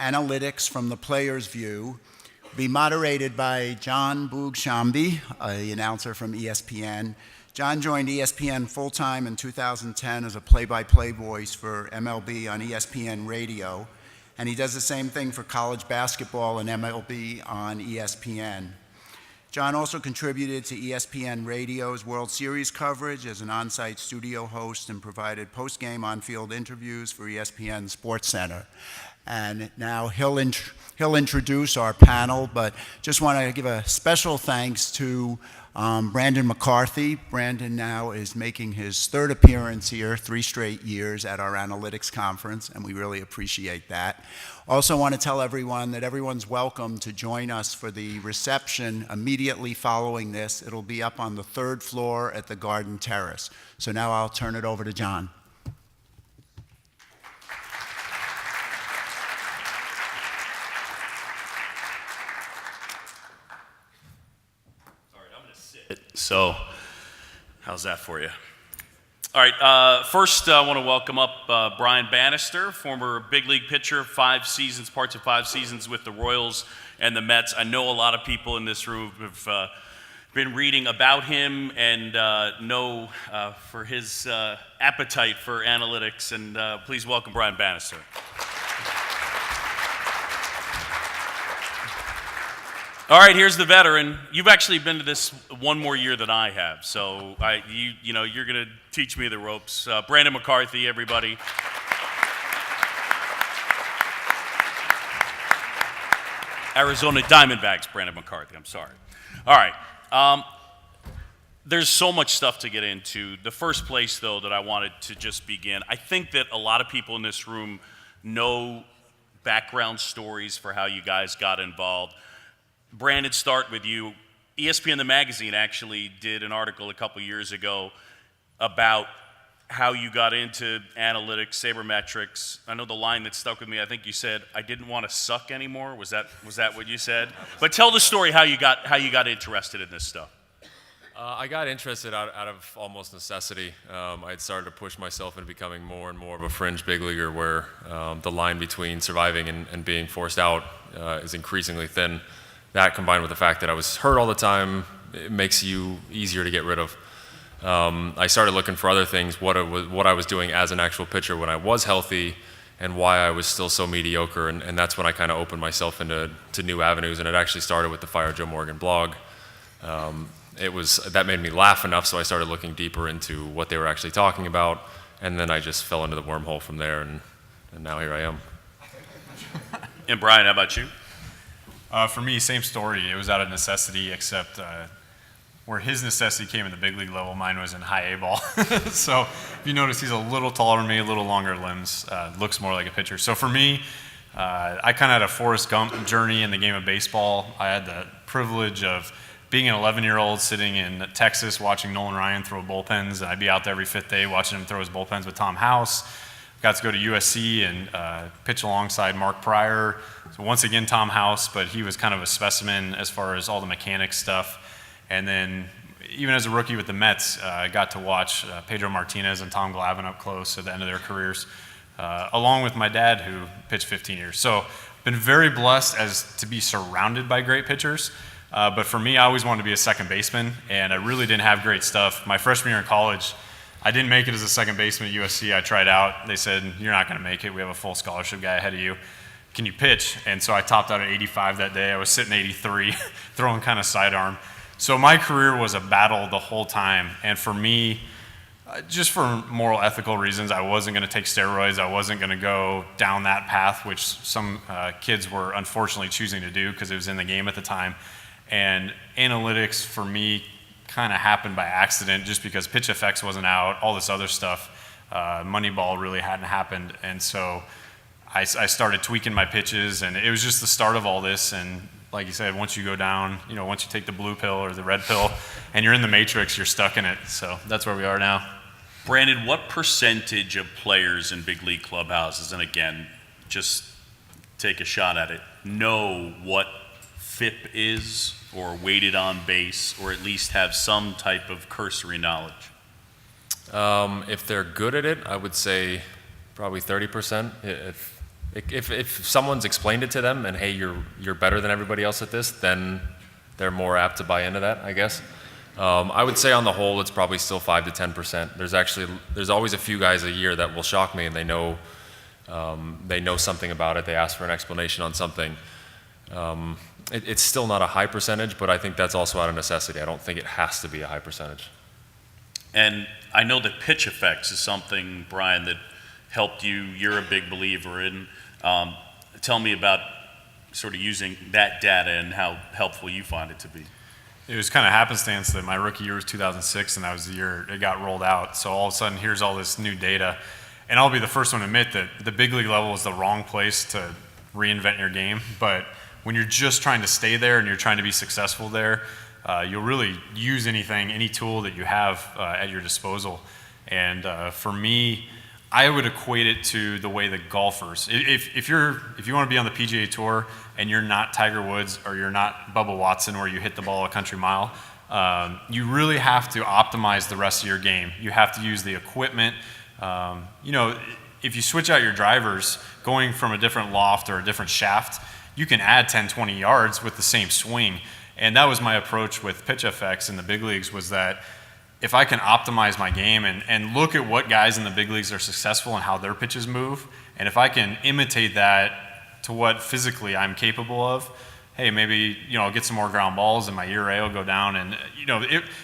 Analytics from the Player's View, be moderated by Boog Sciambi, the announcer from ESPN. John joined ESPN full-time in 2010 as a play-by-play voice for MLB on ESPN Radio, and he does the same thing for college basketball and MLB on ESPN. John also contributed to ESPN Radio's World Series coverage as an on-site studio host and provided post-game on-field interviews for ESPN SportsCenter. And now he'll introduce our panel, but just want to give a special thanks to Brandon McCarthy. Brandon now is making his third appearance here, 3 straight years at our analytics conference, and we really appreciate that. Also want to tell everyone that everyone's welcome to join us for the reception immediately following this. It'll be up on the 3rd floor at the Garden Terrace. So now I'll turn it over to John. So, how's that for you? All right, first I want to welcome up Brian Bannister, former big league pitcher, parts of 5 seasons with the Royals and the Mets. I know a lot of people in this room have been reading about him and know for his appetite for analytics, and please welcome Brian Bannister. All right, here's the veteran. You've actually been to this one more year than I have, so you're going to teach me the ropes. Brandon McCarthy, everybody. Arizona Diamondbacks, Brandon McCarthy, I'm sorry. All right, there's so much stuff to get into. The first place, though, that I wanted to just begin, I think that a lot of people in this room know background stories for how you guys got involved. Brandon, start with you. ESPN the magazine actually did an article a couple years ago about how you got into analytics, sabermetrics. I know the line that stuck with me, I think you said, I didn't want to suck anymore. Was that what you said? But tell the story how you got interested in this stuff. I got interested out of almost necessity. I had started to push myself into becoming more and more of a fringe big leaguer where the line between surviving and being forced out is increasingly thin. That combined with the fact that I was hurt all the time, it makes you easier to get rid of. I started looking for other things, what I was doing as an actual pitcher when I was healthy and why I was still so mediocre, and that's when I kind of opened myself into new avenues, and it actually started with the Fire Joe Morgan blog. That made me laugh enough, so I started looking deeper into what they were actually talking about, and then I just fell into the wormhole from there, and now here I am. And Brian, how about you? For me, same story. It was out of necessity, except where his necessity came in the big league level, mine was in high A ball. So if you notice, he's a little taller than me, a little longer limbs, looks more like a pitcher. So for me, I kind of had a Forrest Gump journey in the game of baseball. I had the privilege of being an 11-year-old sitting in Texas watching Nolan Ryan throw bullpens, and I'd be out there every 5th day watching him throw his bullpens with Tom House. Got to go to USC and pitch alongside Mark Pryor. So once again, Tom House, but he was kind of a specimen as far as all the mechanics stuff. And then even as a rookie with the Mets, I got to watch Pedro Martinez and Tom Glavine up close at the end of their careers, along with my dad who pitched 15 years. So been very blessed as to be surrounded by great pitchers. But for me, I always wanted to be a second baseman, and I really didn't have great stuff. My freshman year in college, I didn't make it as a second baseman at USC. I tried out. They said, you're not going to make it. We have a full scholarship guy ahead of you. Can you pitch? And so I topped out at 85 that day. I was sitting 83, throwing kind of sidearm. So my career was a battle the whole time. And for me, just for moral, ethical reasons, I wasn't going to take steroids. I wasn't going to go down that path, which some kids were unfortunately choosing to do because it was in the game at the time. And analytics for me kind of happened by accident just because Pitch FX wasn't out, all this other stuff. Moneyball really hadn't happened. And so I started tweaking my pitches, and it was just the start of all this. And like you said, once you go down, once you take the blue pill or the red pill and you're in the matrix, you're stuck in it. So that's where we are now. Brandon, what percentage of players in big league clubhouses, and again, just take a shot at it, know what FIP is or weighted on base, or at least have some type of cursory knowledge? If they're good at it, I would say probably 30%. If someone's explained it to them and hey, you're better than everybody else at this, then they're more apt to buy into that, I guess. I would say on the whole, it's probably still 5 to 10%. There's always a few guys a year that will shock me, and they know something about it. They ask for an explanation on something. It's still not a high percentage, but I think that's also out of necessity. I don't think it has to be a high percentage. And I know that pitch effects is something, Brian, that helped you. You're a big believer in. Tell me about sort of using that data and how helpful you find it to be. It was kind of happenstance that my rookie year was 2006, and that was the year it got rolled out. So all of a sudden, here's all this new data. And I'll be the first one to admit that the big league level is the wrong place to reinvent your game. But when you're just trying to stay there and you're trying to be successful there, you'll really use any tool that you have at your disposal. And for me, I would equate it to the way that golfers, if you want to be on the PGA Tour and you're not Tiger Woods or you're not Bubba Watson where you hit the ball a country mile, you really have to optimize the rest of your game. You have to use the equipment. If you switch out your drivers, going from a different loft or a different shaft, you can add 10, 20 yards with the same swing. And that was my approach with pitch effects in the big leagues, was that if I can optimize my game and look at what guys in the big leagues are successful and how their pitches move, and if I can imitate that to what physically I'm capable of, hey, maybe, I'll get some more ground balls and my ERA will go down. And,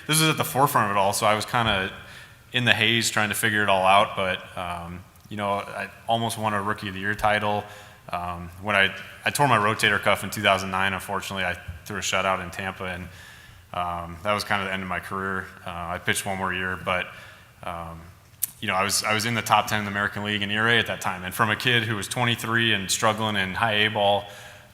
this is at the forefront of it all, so I was kind of in the haze trying to figure it all out. But, I almost won a Rookie of the Year title. When I tore my rotator cuff in 2009, unfortunately, I threw a shutout in Tampa, and that was kind of the end of my career. I pitched one more year, but I was in the top 10 in the American League in ERA at that time. And from a kid who was 23 and struggling in high A ball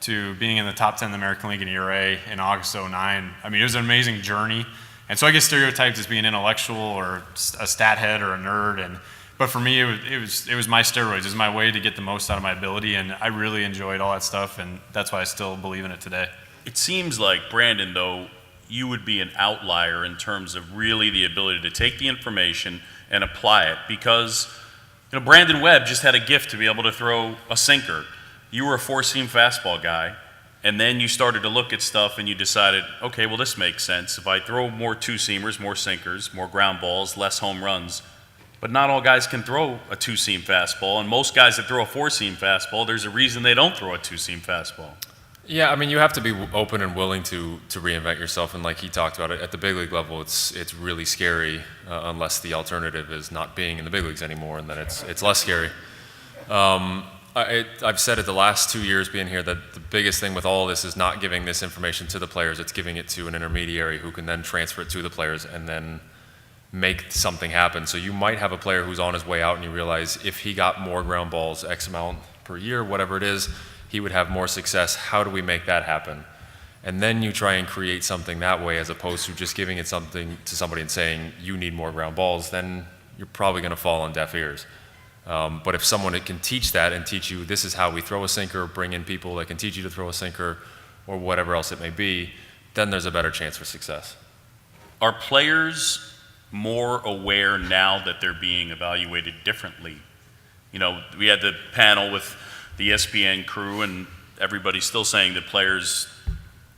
to being in the top 10 in the American League in ERA in August of 09, it was an amazing journey. And so I get stereotyped as being intellectual or a stat head or a nerd, but for me, it was my steroids. It was my way to get the most out of my ability, and I really enjoyed all that stuff, and that's why I still believe in it today. It seems like, Brandon, though, you would be an outlier in terms of really the ability to take the information and apply it, because Brandon Webb just had a gift to be able to throw a sinker. You were a four-seam fastball guy, and then you started to look at stuff and you decided, okay, well, this makes sense. If I throw more two-seamers, more sinkers, more ground balls, less home runs. But not all guys can throw a two-seam fastball, and most guys that throw a four-seam fastball, there's a reason they don't throw a two-seam fastball. Yeah, you have to be open and willing to reinvent yourself, and like he talked about it, at the big league level, it's really scary unless the alternative is not being in the big leagues anymore, and then it's less scary. I've said it the last 2 years being here that the biggest thing with all of this is not giving this information to the players, it's giving it to an intermediary who can then transfer it to the players and then make something happen. So you might have a player who's on his way out and you realize if he got more ground balls, X amount per year, whatever it is, he would have more success. How do we make that happen? And then you try and create something that way as opposed to just giving it something to somebody and saying, you need more ground balls, then you're probably going to fall on deaf ears. But if someone can teach that and teach you this is how we throw a sinker, bring in people that can teach you to throw a sinker or whatever else it may be, then there's a better chance for success. Are players more aware now that they're being evaluated differently? We had the panel with the ESPN crew, and everybody's still saying that players'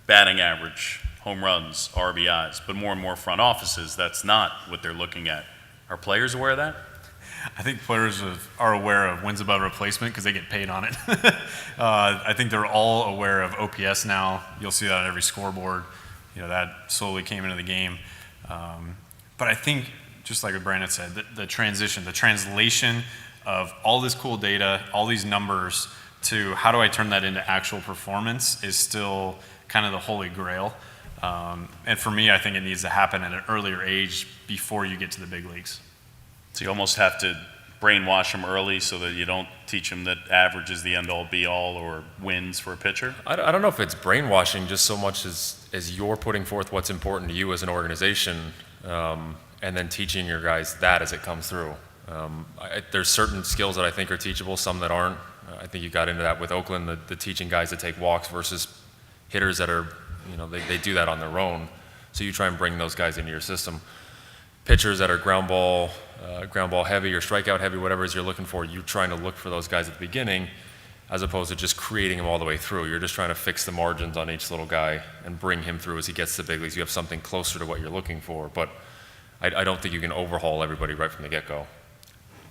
batting average, home runs, RBIs, but more and more front offices, that's not what they're looking at. Are players aware of that? I think players are aware of wins above replacement because they get paid on it. I think they're all aware of OPS now. You'll see that on every scoreboard. That slowly came into the game. But I think, just like what Brandon said, the translation of all this cool data, all these numbers, to how do I turn that into actual performance is still kind of the holy grail. And for me, I think it needs to happen at an earlier age before you get to the big leagues. So you almost have to brainwash them early so that you don't teach them that average is the end-all, be-all, or wins for a pitcher? I don't know if it's brainwashing just so much as you're putting forth what's important to you as an organization, and then teaching your guys that as it comes through. There's certain skills that I think are teachable, some that aren't. I think you got into that with Oakland, the teaching guys to take walks versus hitters that are, they do that on their own. So you try and bring those guys into your system. Pitchers that are ground ball heavy or strikeout heavy, whatever it is you're looking for, you're trying to look for those guys at the beginning as opposed to just creating him all the way through. You're just trying to fix the margins on each little guy and bring him through as he gets to the big leagues. You have something closer to what you're looking for, but I don't think you can overhaul everybody right from the get-go.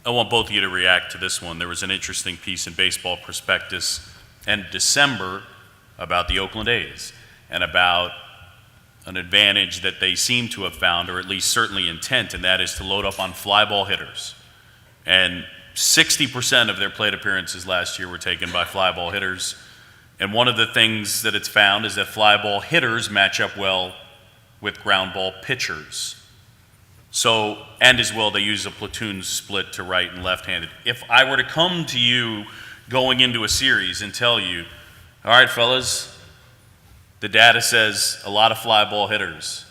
I want both of you to react to this one. There was an interesting piece in Baseball Prospectus in December about the Oakland A's and about an advantage that they seem to have found, or at least certainly intent, and that is to load up on fly ball hitters. And 60% of their plate appearances last year were taken by fly ball hitters. And one of the things that it's found is that fly ball hitters match up well with ground ball pitchers. So, and as well, they use a platoon split to right and left-handed. If I were to come to you going into a series and tell you, all right, fellas, the data says a lot of fly ball hitters,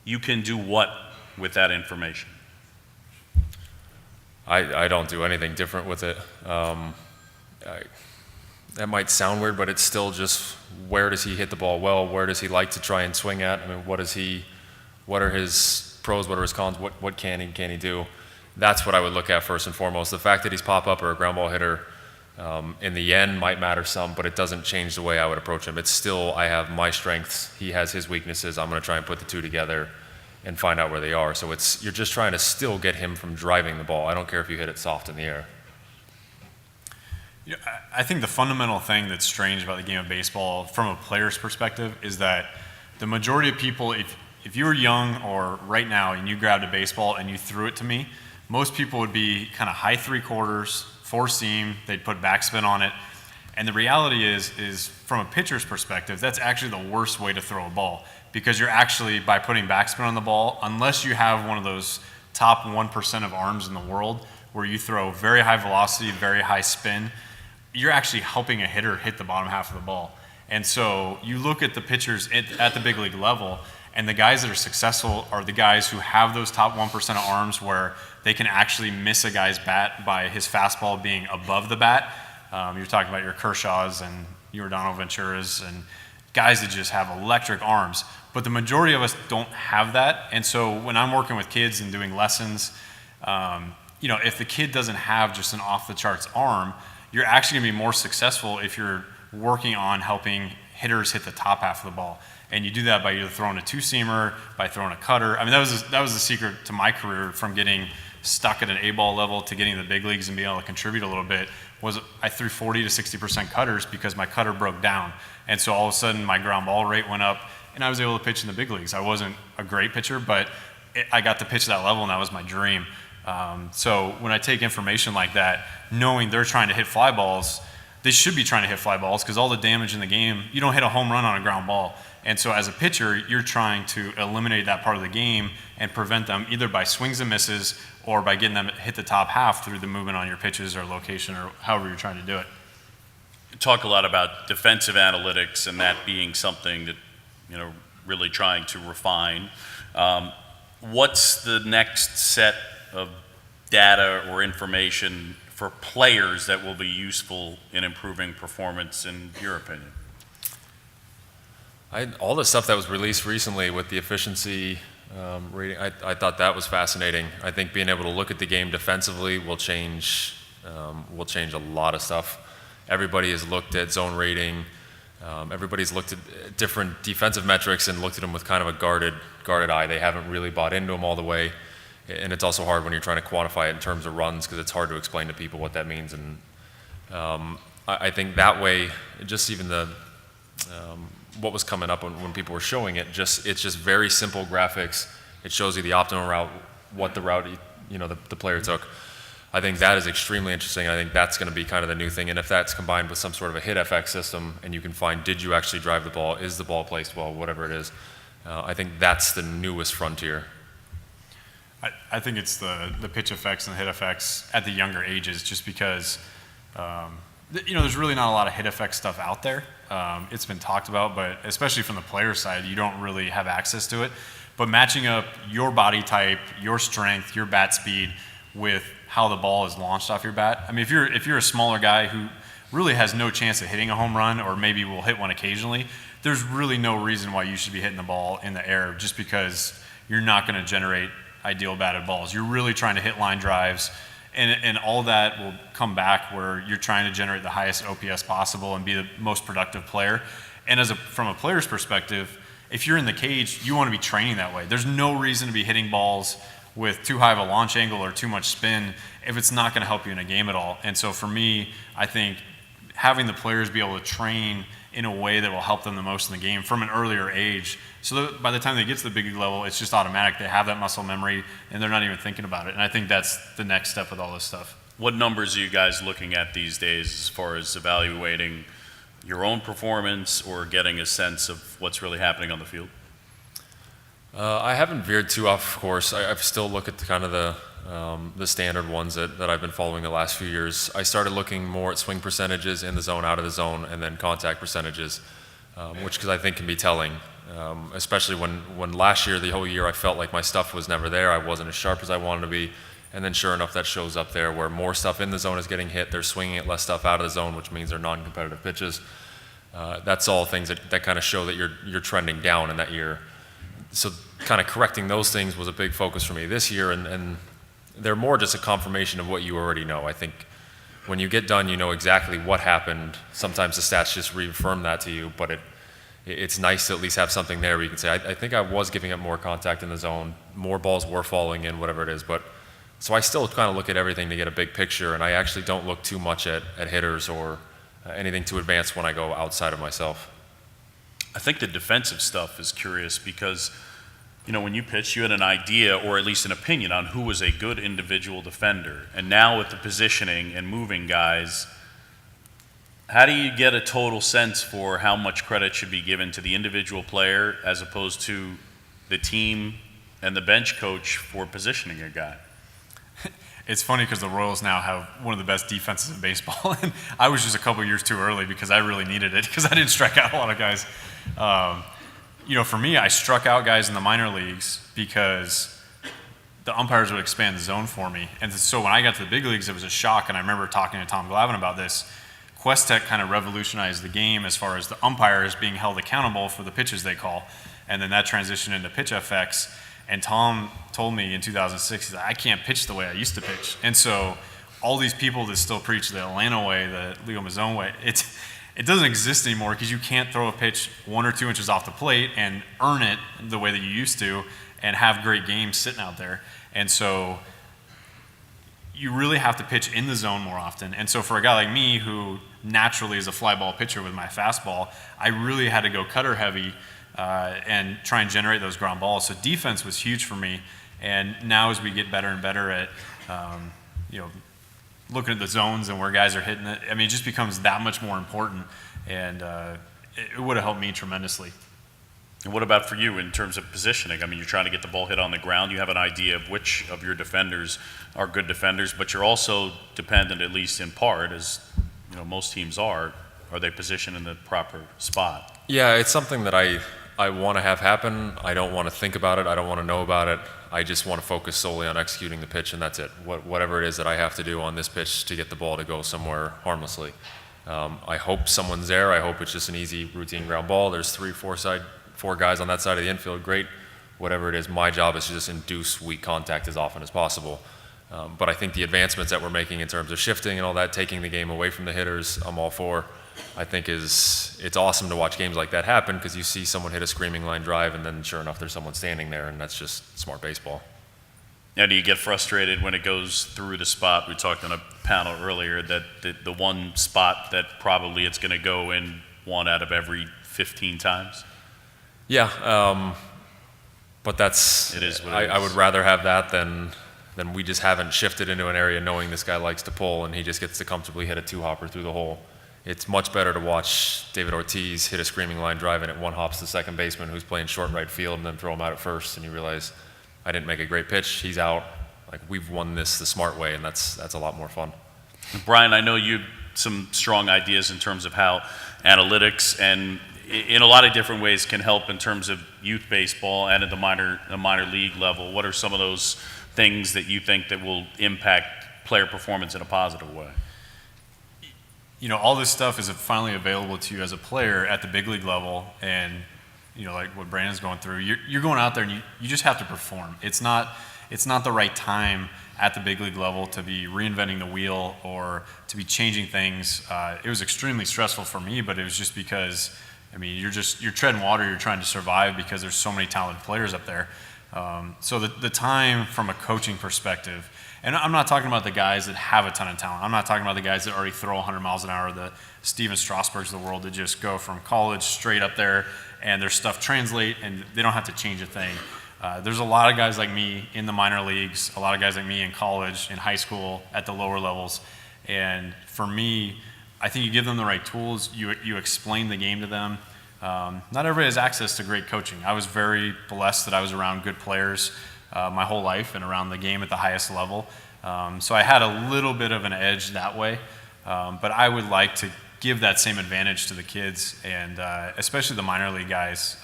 you can do what with that information? I don't do anything different with it. That might sound weird, but it's still just where does he hit the ball well? Where does he like to try and swing at? I mean, what are his pros? What are his cons? What can he do? That's what I would look at first and foremost. The fact that he's pop-up or a ground ball hitter in the end might matter some, but it doesn't change the way I would approach him. It's still, I have my strengths, he has his weaknesses. I'm going to try and put the two together and find out where they are. So you're just trying to still get him from driving the ball. I don't care if you hit it soft in the air. Yeah, I think the fundamental thing that's strange about the game of baseball from a player's perspective is that the majority of people, if you were young or right now and you grabbed a baseball and you threw it to me, most people would be kind of high three-quarters, four seam, they'd put backspin on it. And the reality is from a pitcher's perspective, that's actually the worst way to throw a ball, because you're actually, by putting backspin on the ball, unless you have one of those top 1% of arms in the world where you throw very high velocity, very high spin, you're actually helping a hitter hit the bottom half of the ball. And so you look at the pitchers at the big league level, and the guys that are successful are the guys who have those top 1% of arms where they can actually miss a guy's bat by his fastball being above the bat. You're talking about your Kershaws and your Donald Venturas and guys that just have electric arms. But the majority of us don't have that. And so when I'm working with kids and doing lessons, if the kid doesn't have just an off-the-charts arm, you're actually going to be more successful if you're working on helping hitters hit the top half of the ball. And you do that by either throwing a two-seamer, by throwing a cutter. I mean, that was the secret to my career from getting stuck at an A-ball level to getting to the big leagues and being able to contribute a little bit, was I threw 40 to 60% cutters because my cutter broke down. And so all of a sudden my ground ball rate went up and I was able to pitch in the big leagues. I wasn't a great pitcher, but I got to pitch that level and that was my dream. So when I take information like that, knowing they're trying to hit fly balls, they should be trying to hit fly balls because all the damage in the game, you don't hit a home run on a ground ball. And so as a pitcher, you're trying to eliminate that part of the game and prevent them either by swings and misses or by getting them to hit the top half through the movement on your pitches or location or however you're trying to do it. You talk a lot about defensive analytics and that being something that, really trying to refine. What's the next set of data or information for players that will be useful in improving performance, in your opinion? All the stuff that was released recently with the efficiency rating, I thought that was fascinating. I think being able to look at the game defensively will change a lot of stuff. Everybody has looked at zone rating. Everybody's looked at different defensive metrics and looked at them with kind of a guarded eye. They haven't really bought into them all the way. And it's also hard when you're trying to quantify it in terms of runs because it's hard to explain to people what that means. And I think that way, just even what was coming up when people were showing it, it's just very simple graphics. It shows you the optimal route, what the route the player took. I think that is extremely interesting. I think that's going to be kind of the new thing. And if that's combined with some sort of a hit FX system, and you can find, did you actually drive the ball? Is the ball placed well? Whatever it is, I think that's the newest frontier. I think it's the pitch effects and the hit effects at the younger ages, just because there's really not a lot of hit effect stuff out there. It's been talked about, but especially from the player side, you don't really have access to it. But matching up your body type, your strength, your bat speed with how the ball is launched off your bat. I mean, if you're a smaller guy who really has no chance of hitting a home run, or maybe will hit one occasionally, there's really no reason why you should be hitting the ball in the air, just because you're not going to generate ideal batted balls. You're really trying to hit line drives And all that will come back where you're trying to generate the highest OPS possible and be the most productive player. And from a player's perspective, if you're in the cage, you want to be training that way. There's no reason to be hitting balls with too high of a launch angle or too much spin if it's not going to help you in a game at all. And so for me, I think having the players be able to train in a way that will help them the most in the game from an earlier age, so that by the time they get to the big league level, it's just automatic. They have that muscle memory, and they're not even thinking about it. And I think that's the next step with all this stuff. What numbers are you guys looking at these days as far as evaluating your own performance or getting a sense of what's really happening on the field? I haven't veered too off course. I still look at the standard ones that I've been following the last few years. I started looking more at swing percentages in the zone, out of the zone, and then contact percentages, which I think can be telling, especially when last year, the whole year, I felt like my stuff was never there. I wasn't as sharp as I wanted to be. And then sure enough, that shows up there where more stuff in the zone is getting hit. They're swinging it, less stuff out of the zone, which means they're non-competitive pitches. That's all things that kind of show that you're trending down and that you're. So kind of correcting those things was a big focus for me this year, and they're more just a confirmation of what you already know. I think when you get done, you know exactly what happened. Sometimes the stats just reaffirm that to you, but it's nice to at least have something there where you can say, I think I was giving up more contact in the zone, more balls were falling in, whatever it is. But so I still kind of look at everything to get a big picture, and I actually don't look too much at hitters or anything too advanced when I go outside of myself. I think the defensive stuff is curious because, you know, when you pitched, you had an idea or at least an opinion on who was a good individual defender. And now with the positioning and moving guys, how do you get a total sense for how much credit should be given to the individual player as opposed to the team and the bench coach for positioning a guy? It's funny because the Royals now have one of the best defenses in baseball, and I was just a couple years too early because I really needed it because I didn't strike out a lot of guys. You know, for me, I struck out guys in the minor leagues because the umpires would expand the zone for me. And so when I got to the big leagues, it was a shock, and I remember talking to Tom Glavine about this. Questek kind of revolutionized the game as far as the umpires being held accountable for the pitches they call, and then that transitioned into pitch FX. And Tom told me in 2006, he's like, I can't pitch the way I used to pitch. And so all these people that still preach the Atlanta way, the Leo Mazzone way, it doesn't exist anymore because you can't throw a pitch 1 or 2 inches off the plate and earn it the way that you used to and have great games sitting out there. And so you really have to pitch in the zone more often. And so for a guy like me who naturally is a fly ball pitcher with my fastball, I really had to go cutter heavy and try and generate those ground balls. So defense was huge for me. And now as we get better and better at, looking at the zones and where guys are hitting it, I mean, it just becomes that much more important. And it would have helped me tremendously. And what about for you in terms of positioning? I mean, you're trying to get the ball hit on the ground. You have an idea of which of your defenders are good defenders, but you're also dependent, at least in part, as you know, most teams are they positioned in the proper spot? Yeah, it's something that I want to have happen. I don't want to think about it. I don't want to know about it. I just want to focus solely on executing the pitch, and that's it. Whatever it is that I have to do on this pitch to get the ball to go somewhere harmlessly. I hope someone's there. I hope it's just an easy routine ground ball. There's 4 guys on that side of the infield. Great. Whatever it is, my job is to just induce weak contact as often as possible. But I think the advancements that we're making in terms of shifting and all that, taking the game away from the hitters, I'm all for. I think it's awesome to watch games like that happen because you see someone hit a screaming line drive and then sure enough there's someone standing there, and that's just smart baseball. Now, do you get frustrated when it goes through the spot? We talked on a panel earlier that the one spot that probably it's going to go in 1 out of every 15 times? Yeah, but that's it is what I would rather have that than we just haven't shifted into an area knowing this guy likes to pull and he just gets to comfortably hit a 2-hopper through the hole. It's much better to watch David Ortiz hit a screaming line drive and it 1-hops the second baseman who's playing short right field and then throw him out at first, and you realize I didn't make a great pitch, he's out. Like, we've won this the smart way, and that's a lot more fun. Brian, I know you have some strong ideas in terms of how analytics and in a lot of different ways can help in terms of youth baseball and at the minor league level. What are some of those things that you think that will impact player performance in a positive way? You know, all this stuff is finally available to you as a player at the big league level, and you know, like what Brandon's going through, you're going out there and you just have to perform. It's not the right time at the big league level, to be reinventing the wheel or to be changing things. It was extremely stressful for me, but it was just because, I mean, you're treading water, you're trying to survive because there's so many talented players up there. So the time from a coaching perspective, and I'm not talking about the guys that have a ton of talent. I'm not talking about the guys that already throw 100 miles an hour, the Steven Strasburgs of the world that just go from college straight up there and their stuff translate and they don't have to change a thing. There's a lot of guys like me in the minor leagues, a lot of guys like me in college, in high school, at the lower levels. And for me, I think you give them the right tools, you explain the game to them. Not everybody has access to great coaching. I was very blessed that I was around good players my whole life and around the game at the highest level. So I had a little bit of an edge that way. But I would like to give that same advantage to the kids, and especially the minor league guys.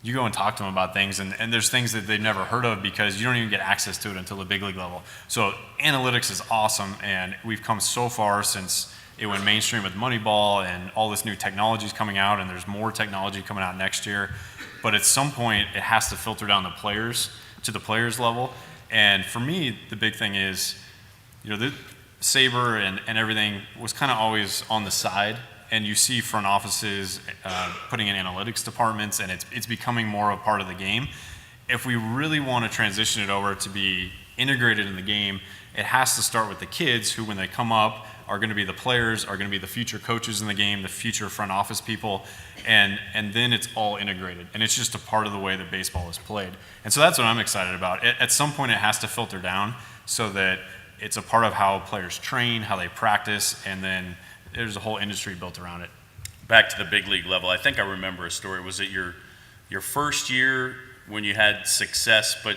You go and talk to them about things, and there's things that they've never heard of because you don't even get access to it until the big league level. So analytics is awesome, and we've come so far since it went mainstream with Moneyball and all this new technology is coming out, and there's more technology coming out next year. But at some point, it has to filter down to the players level. And for me, the big thing is, the SABR and everything was kind of always on the side. And you see front offices putting in analytics departments, and it's becoming more a part of the game. If we really want to transition it over to be integrated in the game, it has to start with the kids who, when they come up, are going to be the players, are going to be the future coaches in the game, the future front office people, and then it's all integrated. And it's just a part of the way that baseball is played. And so that's what I'm excited about. At some point, it has to filter down so that it's a part of how players train, how they practice, and then there's a whole industry built around it. Back to the big league level, I think I remember a story. Was it your first year when you had success, but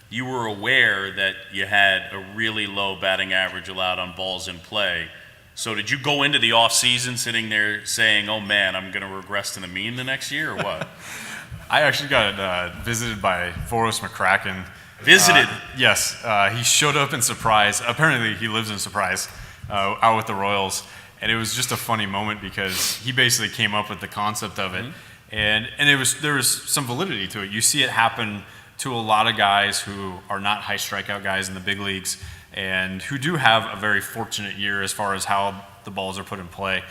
you were aware that you had a really low batting average allowed on balls in play? So did you go into the offseason sitting there saying, oh man, I'm going to regress to the mean the next year, or what? I actually got visited by Boris McCracken. Visited? Yes. He showed up in Surprise. Apparently he lives in Surprise, out with the Royals. And it was just a funny moment because he basically came up with the concept of it. Mm-hmm. And there was some validity to it. You see it happen to a lot of guys who are not high strikeout guys in the big leagues and who do have a very fortunate year as far as how the balls are put in play.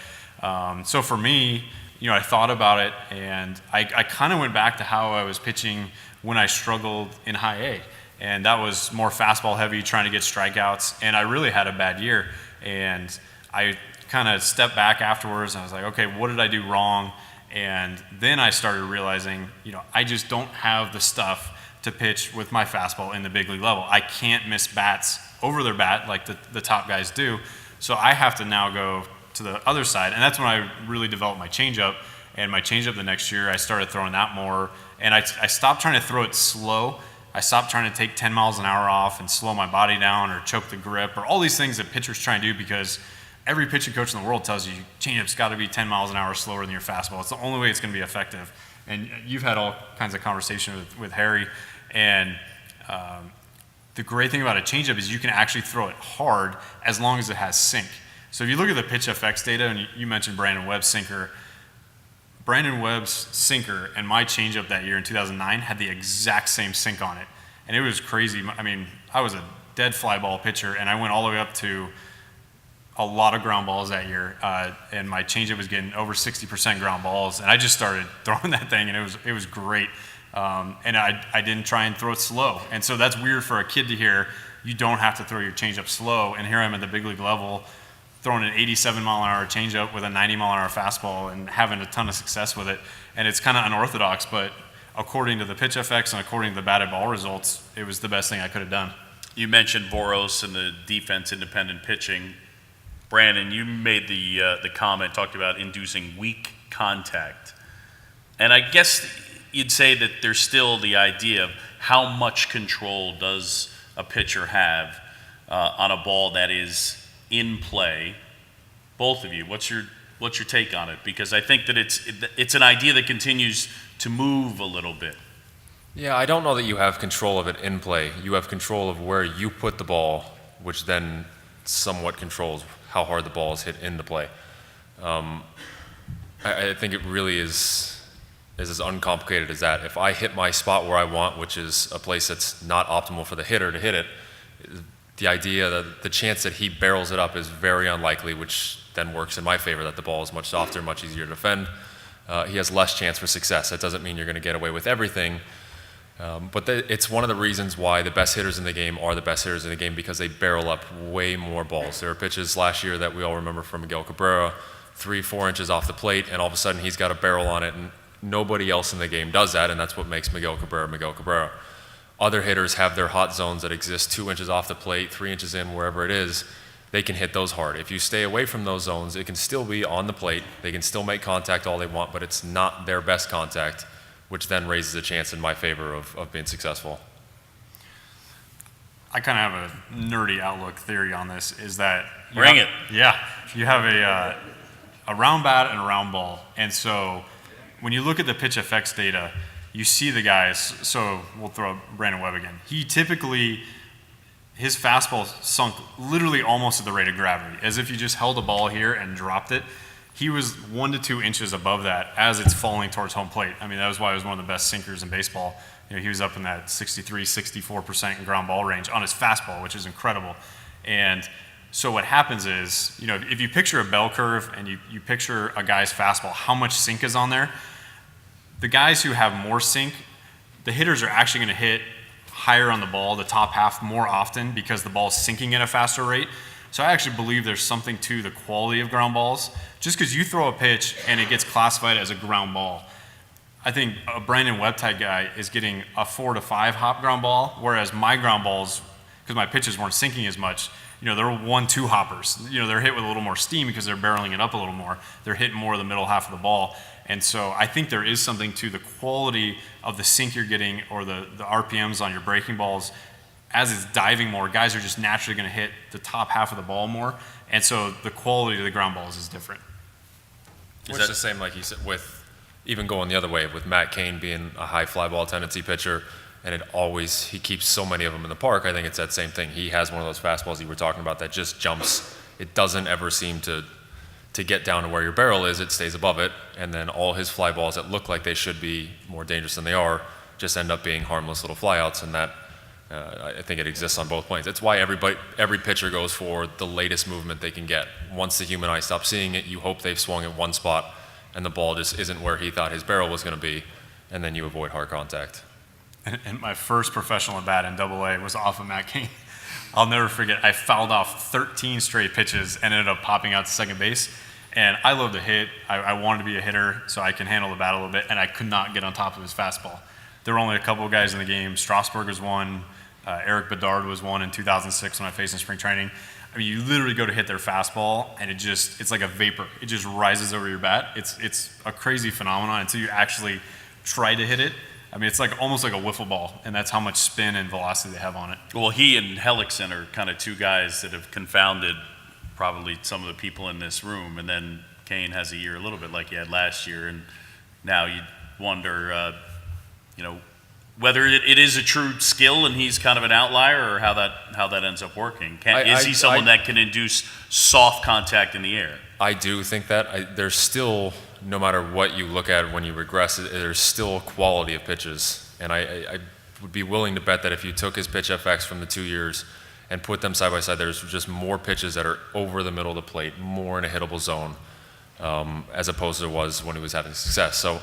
So for me, I thought about it, and I kind of went back to how I was pitching when I struggled in high A. And that was more fastball heavy, trying to get strikeouts. And I really had a bad year. And I kind of stepped back afterwards, and I was like, okay, what did I do wrong? And then I started realizing, I just don't have the stuff to pitch with my fastball in the big league level. I can't miss bats over their bat like the top guys do. So I have to now go to the other side. And that's when I really developed my changeup. And my changeup the next year, I started throwing that more. And I stopped trying to throw it slow. I stopped trying to take 10 miles an hour off and slow my body down or choke the grip or all these things that pitchers try and do, because every pitching coach in the world tells you changeup's got to be 10 miles an hour slower than your fastball. It's the only way it's going to be effective. And you've had all kinds of conversation with Harry. And the great thing about a changeup is you can actually throw it hard as long as it has sink. So if you look at the pitch FX data, and you mentioned Brandon Webb's sinker, Brandon Webb's sinker and my changeup that year in 2009 had the exact same sink on it. And it was crazy. I mean, I was a dead fly ball pitcher, and I went all the way up to a lot of ground balls that year, and my changeup was getting over 60% ground balls, and I just started throwing that thing, and it was great. And I didn't try and throw it slow, and so that's weird for a kid to hear. You don't have to throw your changeup slow, and here I'm at the big league level, throwing an 87 mile an hour changeup with a 90 mile an hour fastball, and having a ton of success with it. And it's kind of unorthodox, but according to the pitch FX and according to the batted ball results, it was the best thing I could have done. You mentioned Voros and the defense independent pitching. Brandon, you made the comment, talked about inducing weak contact. And I guess you'd say that there's still the idea of how much control does a pitcher have on a ball that is in play. Both of you, what's your take on it? Because I think that it's an idea that continues to move a little bit. Yeah, I don't know that you have control of it in play. You have control of where you put the ball, which then somewhat controls how hard the ball is hit into play. I think it really is as uncomplicated as that. If I hit my spot where I want, which is a place that's not optimal for the hitter to hit it, the idea that the chance that he barrels it up is very unlikely, which then works in my favor, that the ball is much softer, much easier to defend. He has less chance for success. That doesn't mean you're going to get away with everything, but it's one of the reasons why the best hitters in the game are the best hitters in the game, because they barrel up way more balls. There were pitches last year that we all remember from Miguel Cabrera, 3-4 inches off the plate, and all of a sudden he's got a barrel on it, and nobody else in the game does that, and that's what makes Miguel Cabrera Miguel Cabrera. Other hitters have their hot zones that exist 2 inches off the plate, 3 inches in, wherever it is. They can hit those hard. If you stay away from those zones, it can still be on the plate. They can still make contact all they want, but it's not their best contact, which then raises a chance in my favor of being successful. I kind of have a nerdy outlook theory on this, is that Bring it. Yeah, you have a round bat and a round ball, and so when you look at the pitch effects data, you see the guys. So we'll throw Brandon Webb again. He typically, his fastball sunk literally almost at the rate of gravity, as if you just held a ball here and dropped it. He was 1 to 2 inches above that as it's falling towards home plate. I mean, that was why he was one of the best sinkers in baseball. You know, he was up in that 63, 64% ground ball range on his fastball, which is incredible. And so what happens is, you know, if you picture a bell curve and you picture a guy's fastball, how much sink is on there? The guys who have more sink, the hitters are actually going to hit higher on the ball, the top half, more often, because the ball is sinking at a faster rate. So I actually believe there's something to the quality of ground balls. Just because you throw a pitch and it gets classified as a ground ball, I think a Brandon Webb type guy is getting a 4 to 5 hop ground ball, whereas my ground balls, because my pitches weren't sinking as much, you know, they're 1-2 hoppers. You know, they're hit with a little more steam because they're barreling it up a little more. They're hitting more of the middle half of the ball. And so I think there is something to the quality of the sink you're getting, or the RPMs on your breaking balls. As it's diving more, guys are just naturally going to hit the top half of the ball more. And so the quality of the ground balls is different. Which is the same, like you said, with even going the other way, with Matt Cain being a high fly ball tendency pitcher, and he keeps so many of them in the park. I think it's that same thing. He has one of those fastballs you were talking about that just jumps. It doesn't ever seem to get down to where your barrel is. It stays above it, and then all his fly balls that look like they should be more dangerous than they are just end up being harmless little flyouts, and that I think it exists on both planes. That's why every pitcher goes for the latest movement they can get. Once the human eye stops seeing it, you hope they've swung at one spot and the ball just isn't where he thought his barrel was going to be, and then you avoid hard contact. And my first professional at bat in AA was off of Matt Cain. I'll never forget, I fouled off 13 straight pitches and ended up popping out to second base. And I love to hit. I wanted to be a hitter so I can handle the bat a little bit, and I could not get on top of his fastball. There were only a couple of guys in the game. Strasburg was one. Eric Bedard was one in 2006 when I faced in spring training. I mean, you literally go to hit their fastball, and it's like a vapor. It just rises over your bat. It's a crazy phenomenon until you actually try to hit it. I mean, it's like almost like a wiffle ball, and that's how much spin and velocity they have on it. Well, he and Hellickson are kind of two guys that have confounded probably some of the people in this room, and then Kane has a year a little bit like he had last year, and now you wonder, whether it is a true skill and he's kind of an outlier, or how that ends up working. Is he someone that can induce soft contact in the air? I do think that. There's still, no matter what you look at when you regress, there's still quality of pitches, and I would be willing to bet that if you took his pitch FX from the 2 years and put them side by side, there's just more pitches that are over the middle of the plate, more in a hittable zone, as opposed to there was when he was having success. So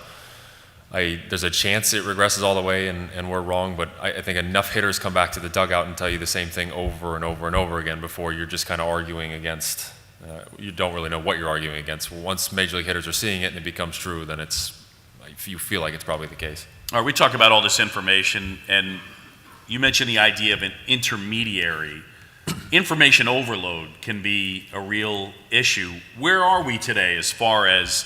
there's a chance it regresses all the way and we're wrong, but I think enough hitters come back to the dugout and tell you the same thing over and over and over again before you're just kind of arguing against, you don't really know what you're arguing against. Once major league hitters are seeing it and it becomes true, then you feel like it's probably the case. All right, we talk about all this information, and you mentioned the idea of an intermediary. Information overload can be a real issue. Where are we today as far as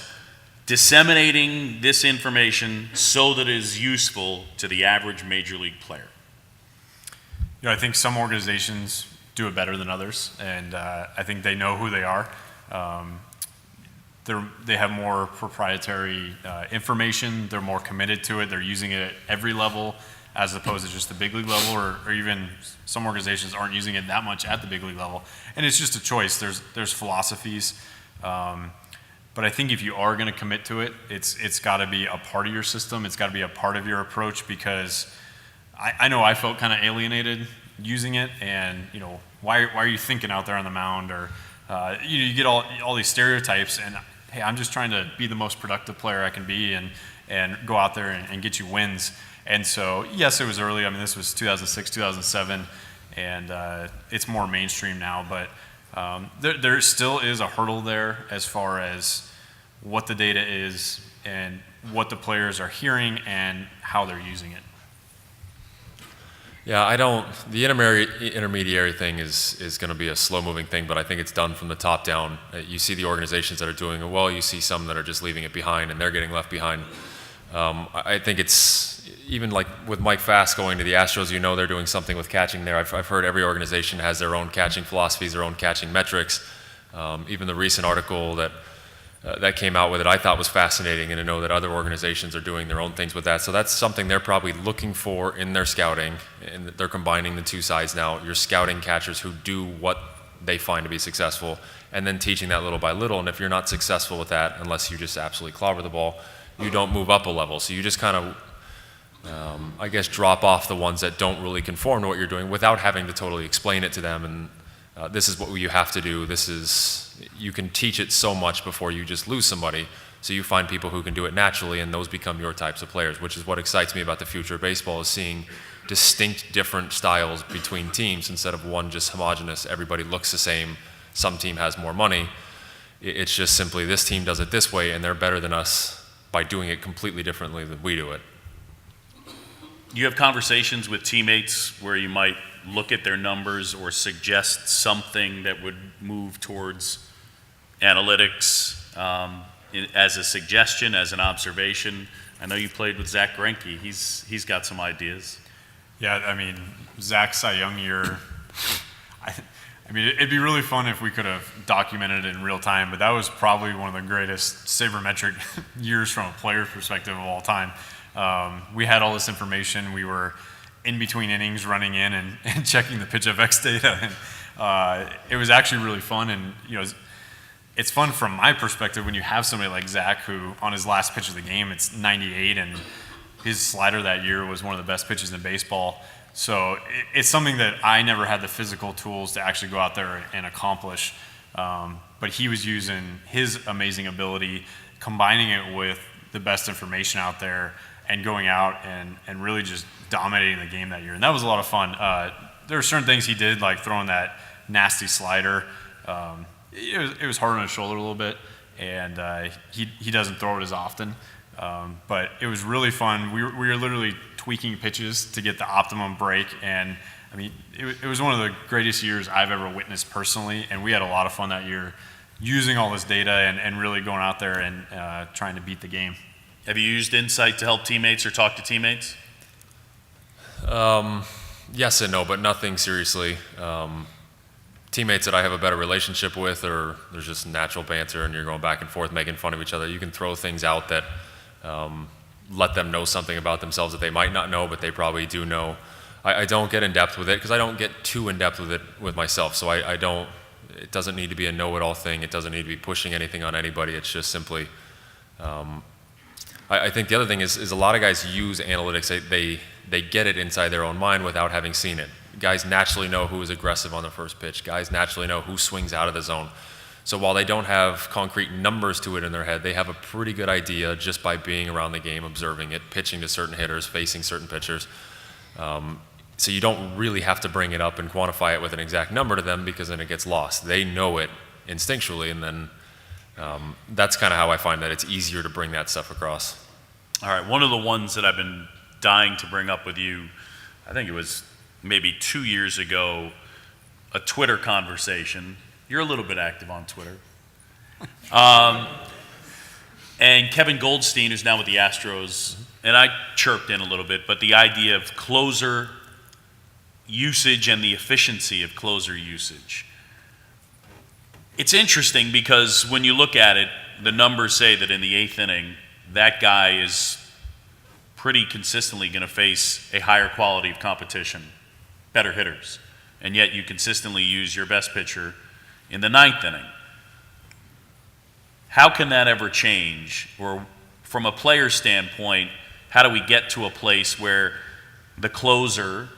disseminating this information so that it is useful to the average major league player? I think some organizations do it better than others, and I think they know who they are. They have more proprietary information. They're more committed to it. They're using it at every level, as opposed to just the big league level, or even some organizations aren't using it that much at the big league level. And it's just a choice. There's philosophies. But I think if you are going to commit to it, it's got to be a part of your system. It's got to be a part of your approach, because I know I felt kind of alienated using it. And, why are you thinking out there on the mound? Or you get all these stereotypes, and hey, I'm just trying to be the most productive player I can be and go out there and get you wins. And so, yes, it was early. I mean, this was 2006, 2007, and it's more mainstream now. But there still is a hurdle there as far as what the data is and what the players are hearing and how they're using it. Yeah, the intermediary thing is going to be a slow-moving thing, but I think it's done from the top down. You see the organizations that are doing it well, you see some that are just leaving it behind, and they're getting left behind. I think it's, even like with Mike Fast going to the Astros, they're doing something with catching there. I've heard every organization has their own catching philosophies, their own catching metrics. Even the recent article that came out with it, I thought was fascinating, and to know that other organizations are doing their own things with that. So that's something they're probably looking for in their scouting, and they're combining the two sides now. You're scouting catchers who do what they find to be successful, and then teaching that little by little. And if you're not successful with that, unless you just absolutely clobber the ball, you don't move up a level. So you just kind of, I guess, drop off the ones that don't really conform to what you're doing without having to totally explain it to them. And this is what you have to do. You can teach it so much before you just lose somebody. So you find people who can do it naturally, and those become your types of players, which is what excites me about the future of baseball, is seeing distinct different styles between teams instead of one just homogenous. Everybody looks the same. Some team has more money. It's just simply this team does it this way, and they're better than us by doing it completely differently than we do it. You have conversations with teammates where you might look at their numbers or suggest something that would move towards analytics as a suggestion, as an observation. I know you played with Zach Greinke. He's got some ideas. Yeah, I mean, Zach's Cy Young year, I mean, it'd be really fun if we could have documented it in real time, but that was probably one of the greatest sabermetric years from a player's perspective of all time. We had all this information. We were in between innings running in and checking the pitch FX data. And it was actually really fun. And, it's fun from my perspective when you have somebody like Zach, who on his last pitch of the game, it's 98, and his slider that year was one of the best pitches in baseball. So it's something that I never had the physical tools to actually go out there and accomplish. But he was using his amazing ability, combining it with the best information out there, and going out and really just dominating the game that year. And that was a lot of fun. There were certain things he did, like throwing that nasty slider. It was hard on his shoulder a little bit, and he doesn't throw it as often. But it was really fun. We were literally tweaking pitches to get the optimum break, and I mean, it was one of the greatest years I've ever witnessed personally, and we had a lot of fun that year using all this data and really going out there and trying to beat the game. Have you used Insight to help teammates or talk to teammates? Yes and no, but nothing seriously. Teammates that I have a better relationship with, or there's just natural banter and you're going back and forth making fun of each other, you can throw things out that let them know something about themselves that they might not know, but they probably do know. I don't get in depth with it because I don't get too in depth with it with myself. So I don't. It doesn't need to be a know-it-all thing. It doesn't need to be pushing anything on anybody. It's just simply. I think the other thing is a lot of guys use analytics. They get it inside their own mind without having seen it. Guys naturally know who is aggressive on the first pitch. Guys naturally know who swings out of the zone. So while they don't have concrete numbers to it in their head, they have a pretty good idea just by being around the game, observing it, pitching to certain hitters, facing certain pitchers. So you don't really have to bring it up and quantify it with an exact number to them, because then it gets lost. They know it instinctually, and then that's kind of how I find that it's easier to bring that stuff across. All right, one of the ones that I've been dying to bring up with you, I think it was maybe 2 years ago, a Twitter conversation. You're a little bit active on Twitter. And Kevin Goldstein, who's now with the Astros, and I chirped in a little bit, but the idea of closer usage and the efficiency of closer usage. It's interesting because when you look at it, the numbers say that in the 8th inning, that guy is pretty consistently going to face a higher quality of competition, better hitters, and yet you consistently use your best pitcher in the 9th inning. How can that ever change? Or from a player standpoint, how do we get to a place where the closer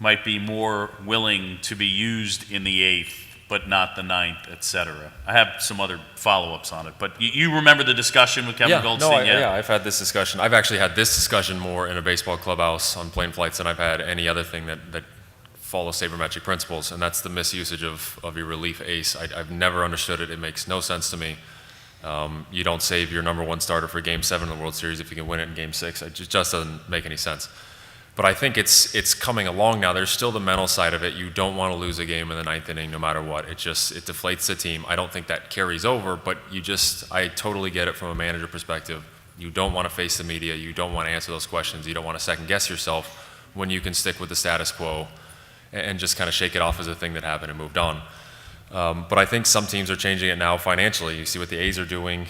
might be more willing to be used in the 8th, but not the 9th, et cetera. I have some other follow-ups on it, but you remember the discussion with Kevin Goldstein? Yeah, I've had this discussion. I've actually had this discussion more in a baseball clubhouse on plane flights than I've had any other thing that follows sabermetric principles, and that's the misusage of your relief ace. I've never understood it. It makes no sense to me. You don't save your number 1 starter for Game 7 of the World Series if you can win it in Game 6. It just doesn't make any sense. But I think it's coming along now. There's still the mental side of it. You don't want to lose a game in the 9th inning no matter what. It deflates the team. I don't think that carries over, but I totally get it from a manager perspective. You don't want to face the media. You don't want to answer those questions. You don't want to second guess yourself when you can stick with the status quo and just kind of shake it off as a thing that happened and moved on. But I think some teams are changing it now financially. You see what the A's are doing.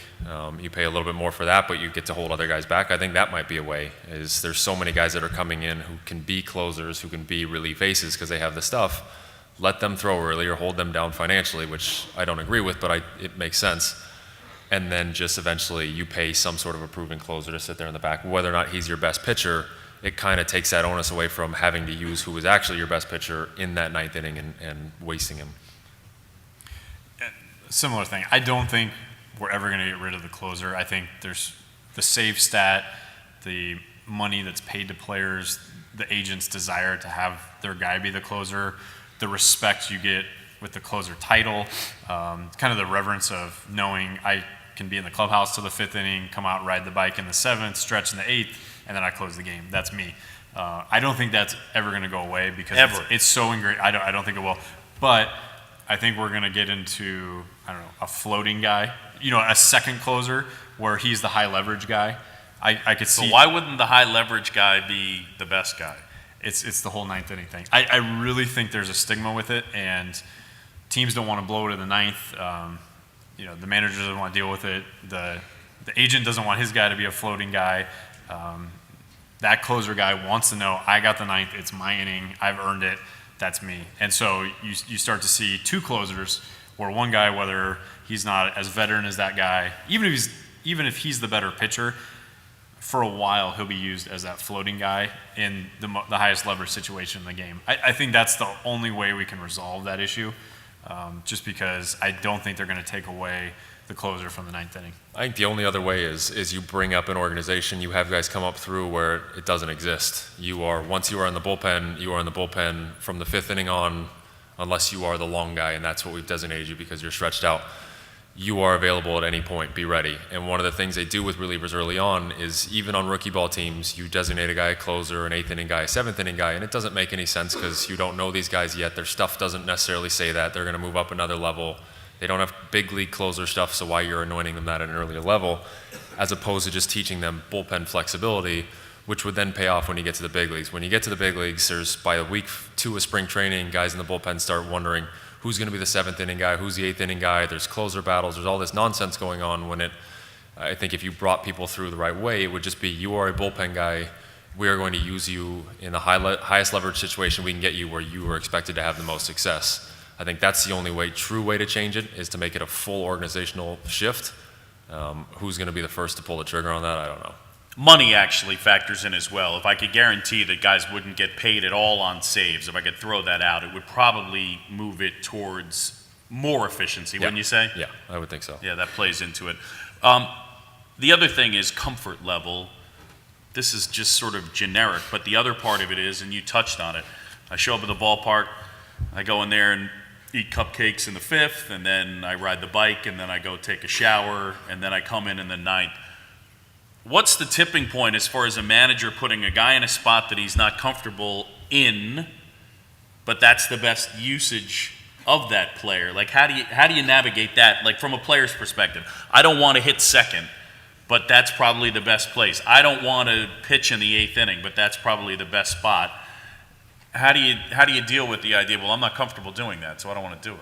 You pay a little bit more for that, but you get to hold other guys back. I think that might be a way. There's so many guys that are coming in who can be closers, who can be relief aces because they have the stuff. Let them throw early or hold them down financially, which I don't agree with, but it makes sense. And then just eventually you pay some sort of a proven closer to sit there in the back. Whether or not he's your best pitcher, it kind of takes that onus away from having to use who was actually your best pitcher in that 9th inning and wasting him. Similar thing. I don't think we're ever going to get rid of the closer. I think there's the save stat, the money that's paid to players, the agent's desire to have their guy be the closer, the respect you get with the closer title, kind of the reverence of knowing I can be in the clubhouse till the 5th inning, come out, ride the bike in the 7th, stretch in the 8th, and then I close the game. That's me. I don't think that's ever going to go away because it's so ingrained. I don't think it will. But I think we're going to get into, a floating guy, a second closer where he's the high leverage guy. I could see. So why wouldn't the high leverage guy be the best guy? It's the whole 9th inning thing. I really think there's a stigma with it, and teams don't want to blow it in the 9th. The manager doesn't want to deal with it. The agent doesn't want his guy to be a floating guy. That closer guy wants to know, I got the 9th, it's my inning, I've earned it, that's me. And so you start to see 2 closers where one guy, whether he's not as veteran as that guy, even if he's the better pitcher, for a while he'll be used as that floating guy in the highest leverage situation in the game. I think that's the only way we can resolve that issue, just because I don't think they're going to take away the closer from the 9th inning. I think the only other way is you bring up an organization, you have guys come up through where it doesn't exist. Once you are in the bullpen, you are in the bullpen from the 5th inning on, unless you are the long guy, and that's what we've designated you because you're stretched out. You are available at any point, be ready. And one of the things they do with relievers early on is even on rookie ball teams, you designate a guy a closer, an 8th inning guy, a 7th inning guy, and it doesn't make any sense because you don't know these guys yet. Their stuff doesn't necessarily say that. They're going to move up another level. They don't have big league closer stuff, so why you're anointing them that at an earlier level, as opposed to just teaching them bullpen flexibility, which would then pay off when you get to the big leagues. When you get to the big leagues, there's by week 2 of spring training, guys in the bullpen start wondering who's going to be the 7th inning guy, who's the 8th inning guy. There's closer battles. There's all this nonsense going on when I think if you brought people through the right way, it would just be you are a bullpen guy. We are going to use you in the highest leverage situation we can get you where you are expected to have the most success. I think that's the only true way to change it, is to make it a full organizational shift. Who's going to be the first to pull the trigger on that? I don't know. Money actually factors in as well. If I could guarantee that guys wouldn't get paid at all on saves, if I could throw that out, it would probably move it towards more efficiency, wouldn't you say? Yeah, I would think so. Yeah, that plays into it. The other thing is comfort level. This is just sort of generic, but the other part of it is, and you touched on it, I show up at the ballpark, I go in there and eat cupcakes in the 5th, and then I ride the bike, and then I go take a shower, and then I come in the 9th. What's the tipping point as far as a manager putting a guy in a spot that he's not comfortable in, but that's the best usage of that player? Like, how do you navigate that, like, from a player's perspective? I don't want to hit second, but that's probably the best place. I don't want to pitch in the 8th inning, but that's probably the best spot. How do you deal with the idea, well, I'm not comfortable doing that, so I don't want to do it?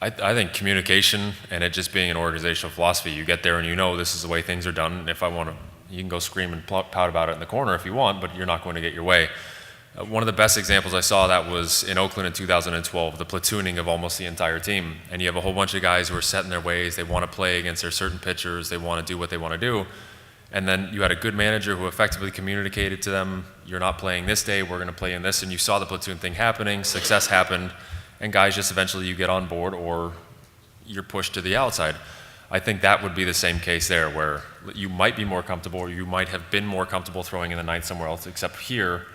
I think communication and it just being an organizational philosophy. You get there and you know this is the way things are done. And if I want to, you can go scream and pout about it in the corner if you want, but you're not going to get your way. One of the best examples I saw that was in Oakland in 2012, the platooning of almost the entire team. And you have a whole bunch of guys who are set in their ways. They want to play against their certain pitchers. They want to do what they want to do. And then you had a good manager who effectively communicated to them you're not playing this day, we're going to play in this, and you saw the platoon thing happening, success happened, and guys just eventually you get on board or you're pushed to the outside. I think that would be the same case there, where you might be more comfortable, or you might have been more comfortable throwing in the ninth somewhere else, except here,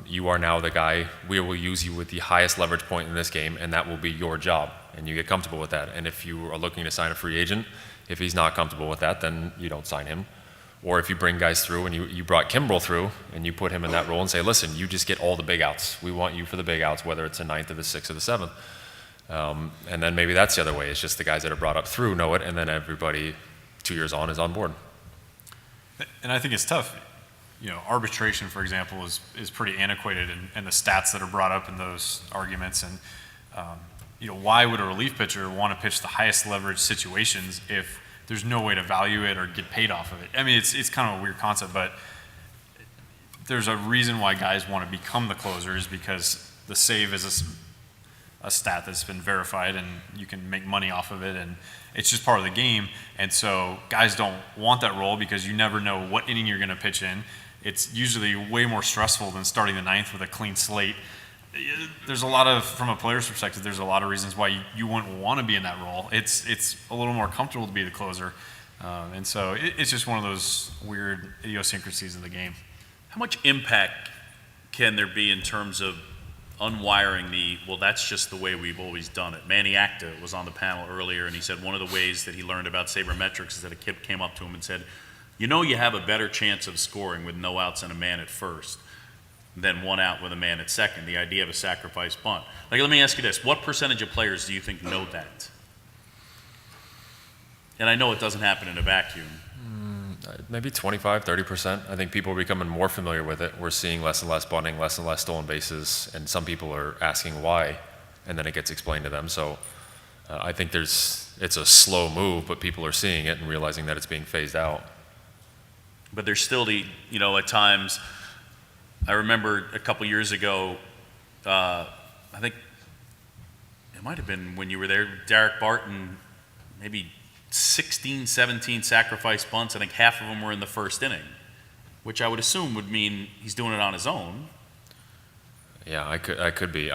you are now the guy, we will use you with the highest leverage point in this game, and that will be your job, and you get comfortable with that. And if you are looking to sign a free agent, if he's not comfortable with that, then you don't sign him. Or if you bring guys through, and you brought Kimbrel through, and you put him in that role and say, listen, you just get all the big outs. We want you for the big outs, whether it's the ninth or the sixth or the seventh. And then maybe that's the other way. It's just the guys that are brought up through know it, and then everybody 2 years on is on board. And I think it's tough. Arbitration, for example, is pretty antiquated in the stats that are brought up in those arguments. And, why would a relief pitcher want to pitch the highest leverage situations if there's no way to value it or get paid off of it? I mean, it's kind of a weird concept, but there's a reason why guys want to become the closers, because the save is a stat that's been verified and you can make money off of it, and it's just part of the game. And so guys don't want that role because you never know what inning you're going to pitch in. It's usually way more stressful than starting the ninth with a clean slate. There's a lot of, from a player's perspective, there's a lot of reasons why you wouldn't want to be in that role. It's a little more comfortable to be the closer. And so it's just one of those weird idiosyncrasies of the game. How much impact can there be in terms of unwiring well, that's just the way we've always done it? Manny Acta was on the panel earlier, and he said one of the ways that he learned about sabermetrics is that a kid came up to him and said, you have a better chance of scoring with no outs and a man at first than one out with a man at second, the idea of a sacrifice bunt. Let me ask you this. What percentage of players do you think know that? And I know it doesn't happen in a vacuum. Maybe 25, 30%. I think people are becoming more familiar with it. We're seeing less and less bunting, less and less stolen bases, and some people are asking why, and then it gets explained to them. So I think it's a slow move, but people are seeing it and realizing that it's being phased out. But there's still at times, I remember a couple years ago, I think it might have been when you were there, Derek Barton, maybe 16, 17 sacrifice bunts. I think half of them were in the first inning, which I would assume would mean he's doing it on his own. Yeah, I could be.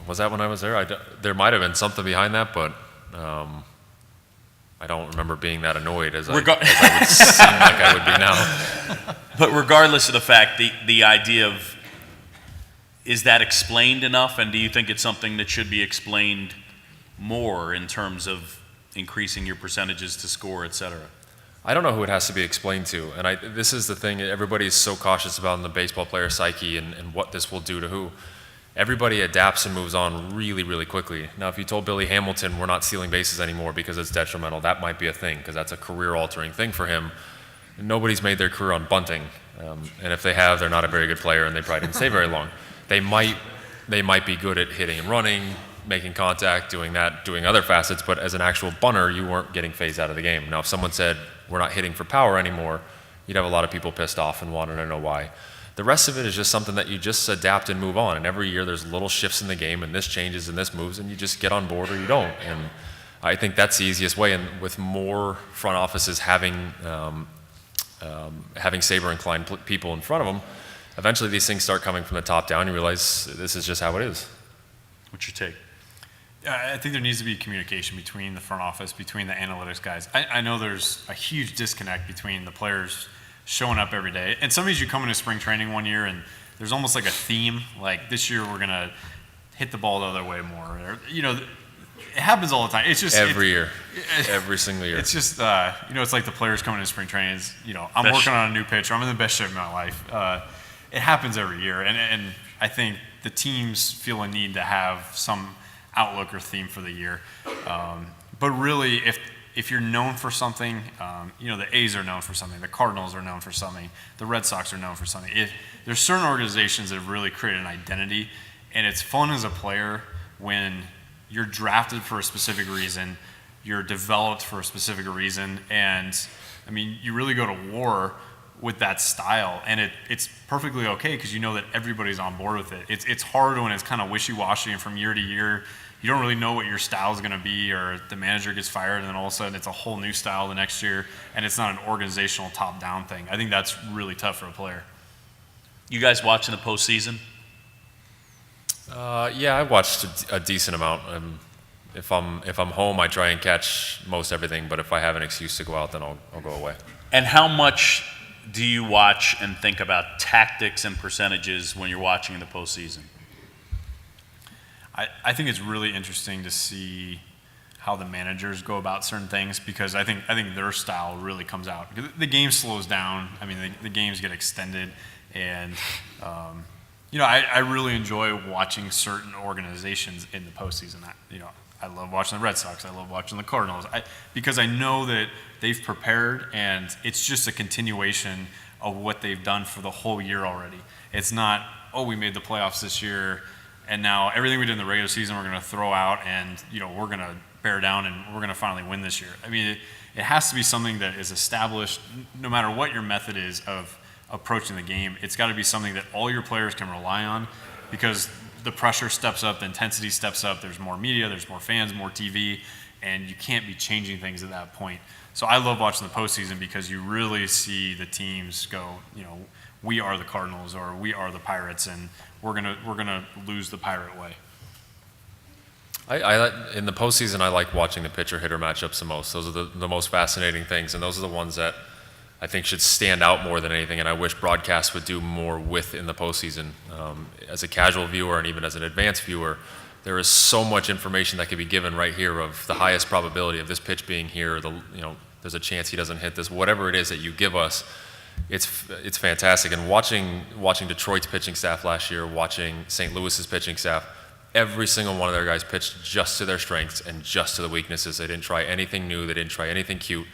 Was that when I was there? There might have been something behind that, but I don't remember being that annoyed as I would seem like I would be now. But regardless of the fact, the idea of, is that explained enough, and do you think it's something that should be explained more in terms of increasing your percentages to score, et cetera? I don't know who it has to be explained to, and this is the thing everybody's so cautious about in the baseball player psyche and what this will do to who. Everybody adapts and moves on really, really quickly. Now, if you told Billy Hamilton we're not stealing bases anymore because it's detrimental, that might be a thing, because that's a career-altering thing for him. Nobody's made their career on bunting, and if they have, they're not a very good player, and they probably didn't stay very long. They might be good at hitting and running, making contact, doing other facets, but as an actual bunter, you weren't getting phased out of the game. Now, if someone said, we're not hitting for power anymore, you'd have a lot of people pissed off and wanting to know why. The rest of it is just something that you just adapt and move on, and every year there's little shifts in the game, and this changes and this moves, and you just get on board or you don't. And I think that's the easiest way, and with more front offices having saber-inclined people in front of them, eventually these things start coming from the top down. You realize this is just how it is. What's your take? I think there needs to be communication between the front office, between the analytics guys. I know there's a huge disconnect between the players showing up every day. And some days you come into spring training one year and there's almost like a theme, like this year we're going to hit the ball the other way more. Or, it happens all the time. It's just every single year. It's just it's like the players coming into spring training. It's, I'm working on a new pitch, or I'm in the best shape of my life. It happens every year, and I think the teams feel a need to have some outlook or theme for the year. But really, if you're known for something, the A's are known for something, the Cardinals are known for something, the Red Sox are known for something. There's certain organizations that have really created an identity, and it's fun as a player when you're drafted for a specific reason, you're developed for a specific reason, and you really go to war with that style, and it's perfectly okay because you know that everybody's on board with it. It's hard when it's kind of wishy-washy, and from year to year, you don't really know what your style is going to be, or the manager gets fired, and then all of a sudden it's a whole new style the next year, and it's not an organizational top-down thing. I think that's really tough for a player. You guys watching the postseason? Yeah, I watched a decent amount. If I'm home, I try and catch most everything. But if I have an excuse to go out, then I'll go away. And how much do you watch and think about tactics and percentages when you're watching in the postseason? I think it's really interesting to see how the managers go about certain things, because I think their style really comes out. The game slows down. I mean, the games get extended, and I really enjoy watching certain organizations in the postseason. I love watching the Red Sox. I love watching the Cardinals, because I know that they've prepared, and it's just a continuation of what they've done for the whole year already. It's not, oh, we made the playoffs this year, and now everything we did in the regular season we're going to throw out, and we're going to bear down, and we're going to finally win this year. I mean, it has to be something that is established, no matter what your method is of approaching the game. It's got to be something that all your players can rely on, because the pressure steps up, the intensity steps up, there's more media, there's more fans, more TV, and you can't be changing things at that point. So I love watching the postseason, because you really see the teams go, we are the Cardinals, or we are the Pirates, and we're gonna lose the Pirate way. In the postseason, I like watching the pitcher-hitter matchups the most. Those are the most fascinating things, and those are the ones that I think should stand out more than anything, and I wish broadcasts would do more with in the postseason. As a casual viewer and even as an advanced viewer, there is so much information that can be given right here of the highest probability of this pitch being here, there's a chance he doesn't hit this, whatever it is that you give us. It's fantastic. And watching Detroit's pitching staff last year, watching St. Louis's pitching staff, every single one of their guys pitched just to their strengths and just to the weaknesses. They didn't try anything new. They didn't try anything cute.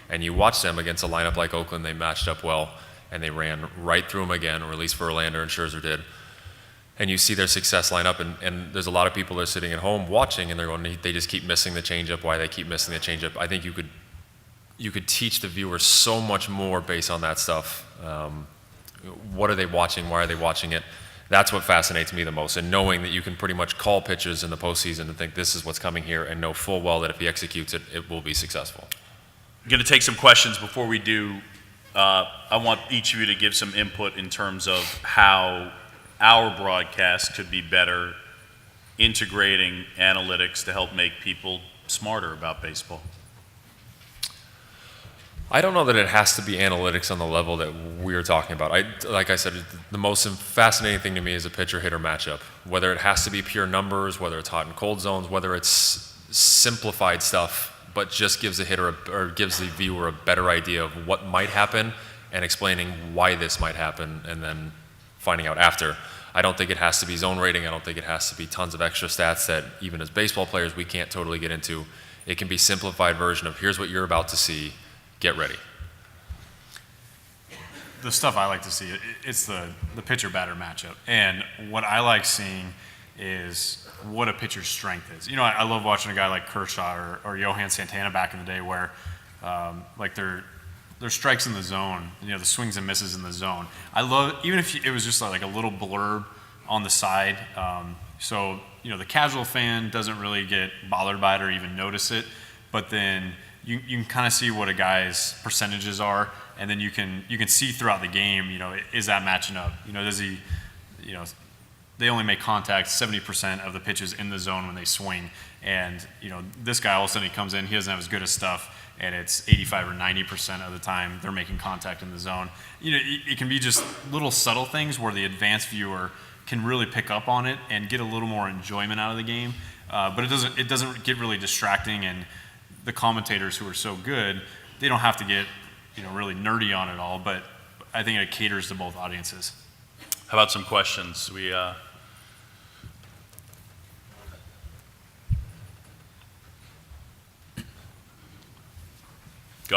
And you watch them against a lineup like Oakland, they matched up well, and they ran right through them again, or at least Verlander and Scherzer did. And you see their success line up, and there's a lot of people that are sitting at home watching, and they're going, they just keep missing the changeup. Why they keep missing the changeup? I think you could teach the viewer so much more based on that stuff. What are they watching? Why are they watching it? That's what fascinates me the most, and knowing that you can pretty much call pitches in the postseason and think this is what's coming here, and know full well that if he executes it, it will be successful. I'm going to take some questions. Before we do, I want each of you to give some input in terms of how our broadcast could be better integrating analytics to help make people smarter about baseball. I don't know that it has to be analytics on the level that we're talking about. Like I said, the most fascinating thing to me is a pitcher-hitter matchup. Whether it has to be pure numbers, whether it's hot and cold zones, whether it's simplified stuff, but just gives the hitter or gives the viewer a better idea of what might happen and explaining why this might happen, and then finding out after. I don't think it has to be zone rating. I don't think it has to be tons of extra stats that even as baseball players we can't totally get into. It can be simplified version of here's what you're about to see. Get ready. The stuff I like to see, it's the pitcher-batter matchup. And what I like seeing is what a pitcher's strength is. I love watching a guy like Kershaw or Johan Santana back in the day, where like their strikes in the zone, the swings and misses in the zone. I love, even if it was just like a little blurb on the side. So the casual fan doesn't really get bothered by it or even notice it, but then you can kind of see what a guy's percentages are, and then you can see throughout the game, is that matching up? Does he, they only make contact 70% of the pitches in the zone when they swing, and this guy all of a sudden he comes in, he doesn't have as good as stuff, and it's 85 or 90% of the time they're making contact in the zone. It can be just little subtle things where the advanced viewer can really pick up on it and get a little more enjoyment out of the game, but it doesn't get really distracting, and the commentators who are so good, they don't have to get really nerdy on it all, but I think it caters to both audiences. How about some questions? Go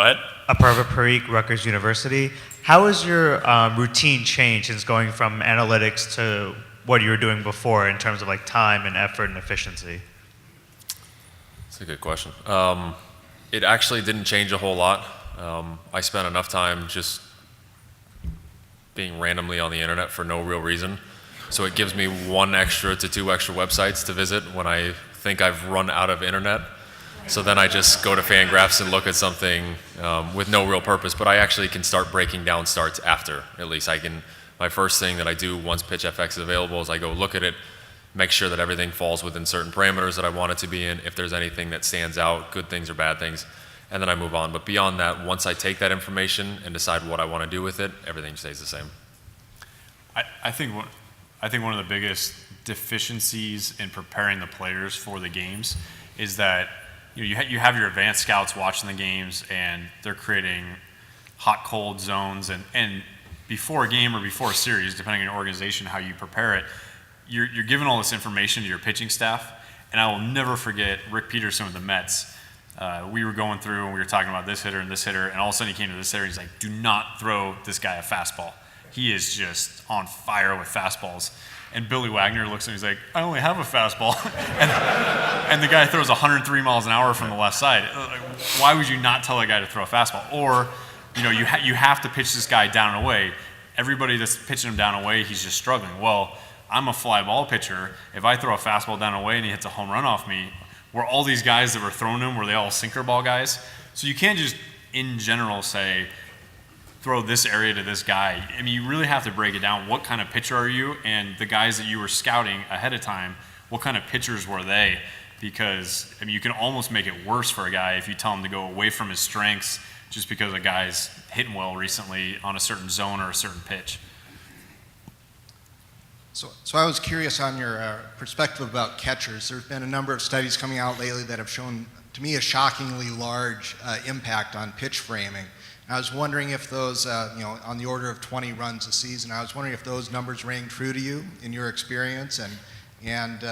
ahead. Aparva Parikh, Rutgers University. How has your routine changed since going from analytics to what you were doing before in terms of like time and effort and efficiency? That's a good question. It actually didn't change a whole lot. I spent enough time just being randomly on the internet for no real reason. So it gives me 1 extra to 2 extra websites to visit when I think I've run out of internet. So then I just go to Fangraphs and look at something with no real purpose, but I actually can start breaking down starts after. At least I can my first thing that I do once PitchFX is available is I go look at it, make sure that everything falls within certain parameters that I want it to be in. If there's anything that stands out, good things or bad things, and then I move on. But beyond that, once I take that information and decide what I want to do with it, everything stays the same. I think one of the biggest deficiencies in preparing the players for the games is that you have your advanced scouts watching the games, and they're creating hot cold zones, and before a game or before a series, depending on your organization, how you prepare it, you're giving all this information to your pitching staff. And I will never forget Rick Peterson with the Mets. We were going through and we were talking about this hitter, and all of a sudden he came to this hitter and he's like, do not throw this guy a fastball. He is just on fire with fastballs. And Billy Wagner looks at him, he's like, I only have a fastball. and the guy throws 103 miles an hour from the left side. Why would you not tell a guy to throw a fastball? Or, you have to pitch this guy down and away. Everybody that's pitching him down and away, he's just struggling. Well, I'm a fly ball pitcher. If I throw a fastball down and away and he hits a home run off me, were all these guys that were throwing him, were they all sinker ball guys? So you can't just, in general, say, throw this area to this guy. I mean, you really have to break it down. What kind of pitcher are you? And the guys that you were scouting ahead of time, what kind of pitchers were they? Because, I mean, you can almost make it worse for a guy if you tell him to go away from his strengths just because a guy's hitting well recently on a certain zone or a certain pitch. So I was curious on your perspective about catchers. There's been a number of studies coming out lately that have shown, to me, a shockingly large impact on pitch framing. I was wondering if those, on the order of 20 runs a season, I was wondering if those numbers rang true to you in your experience, and if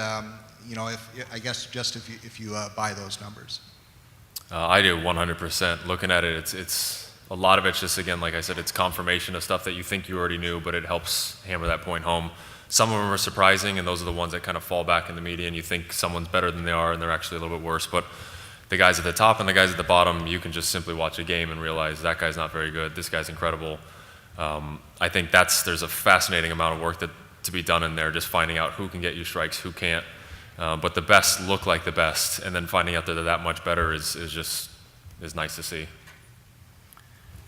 you buy those numbers. I do 100%. Looking at it, it's a lot of it's just, again, like I said, it's confirmation of stuff that you think you already knew, but it helps hammer that point home. Some of them are surprising, and those are the ones that kind of fall back in the media, and you think someone's better than they are, and they're actually a little bit worse. But the guys at the top and the guys at the bottom, you can just simply watch a game and realize that guy's not very good, this guy's incredible. I think there's a fascinating amount of work to be done in there, just finding out who can get you strikes, who can't. But the best look like the best, and then finding out that they're that much better is nice to see.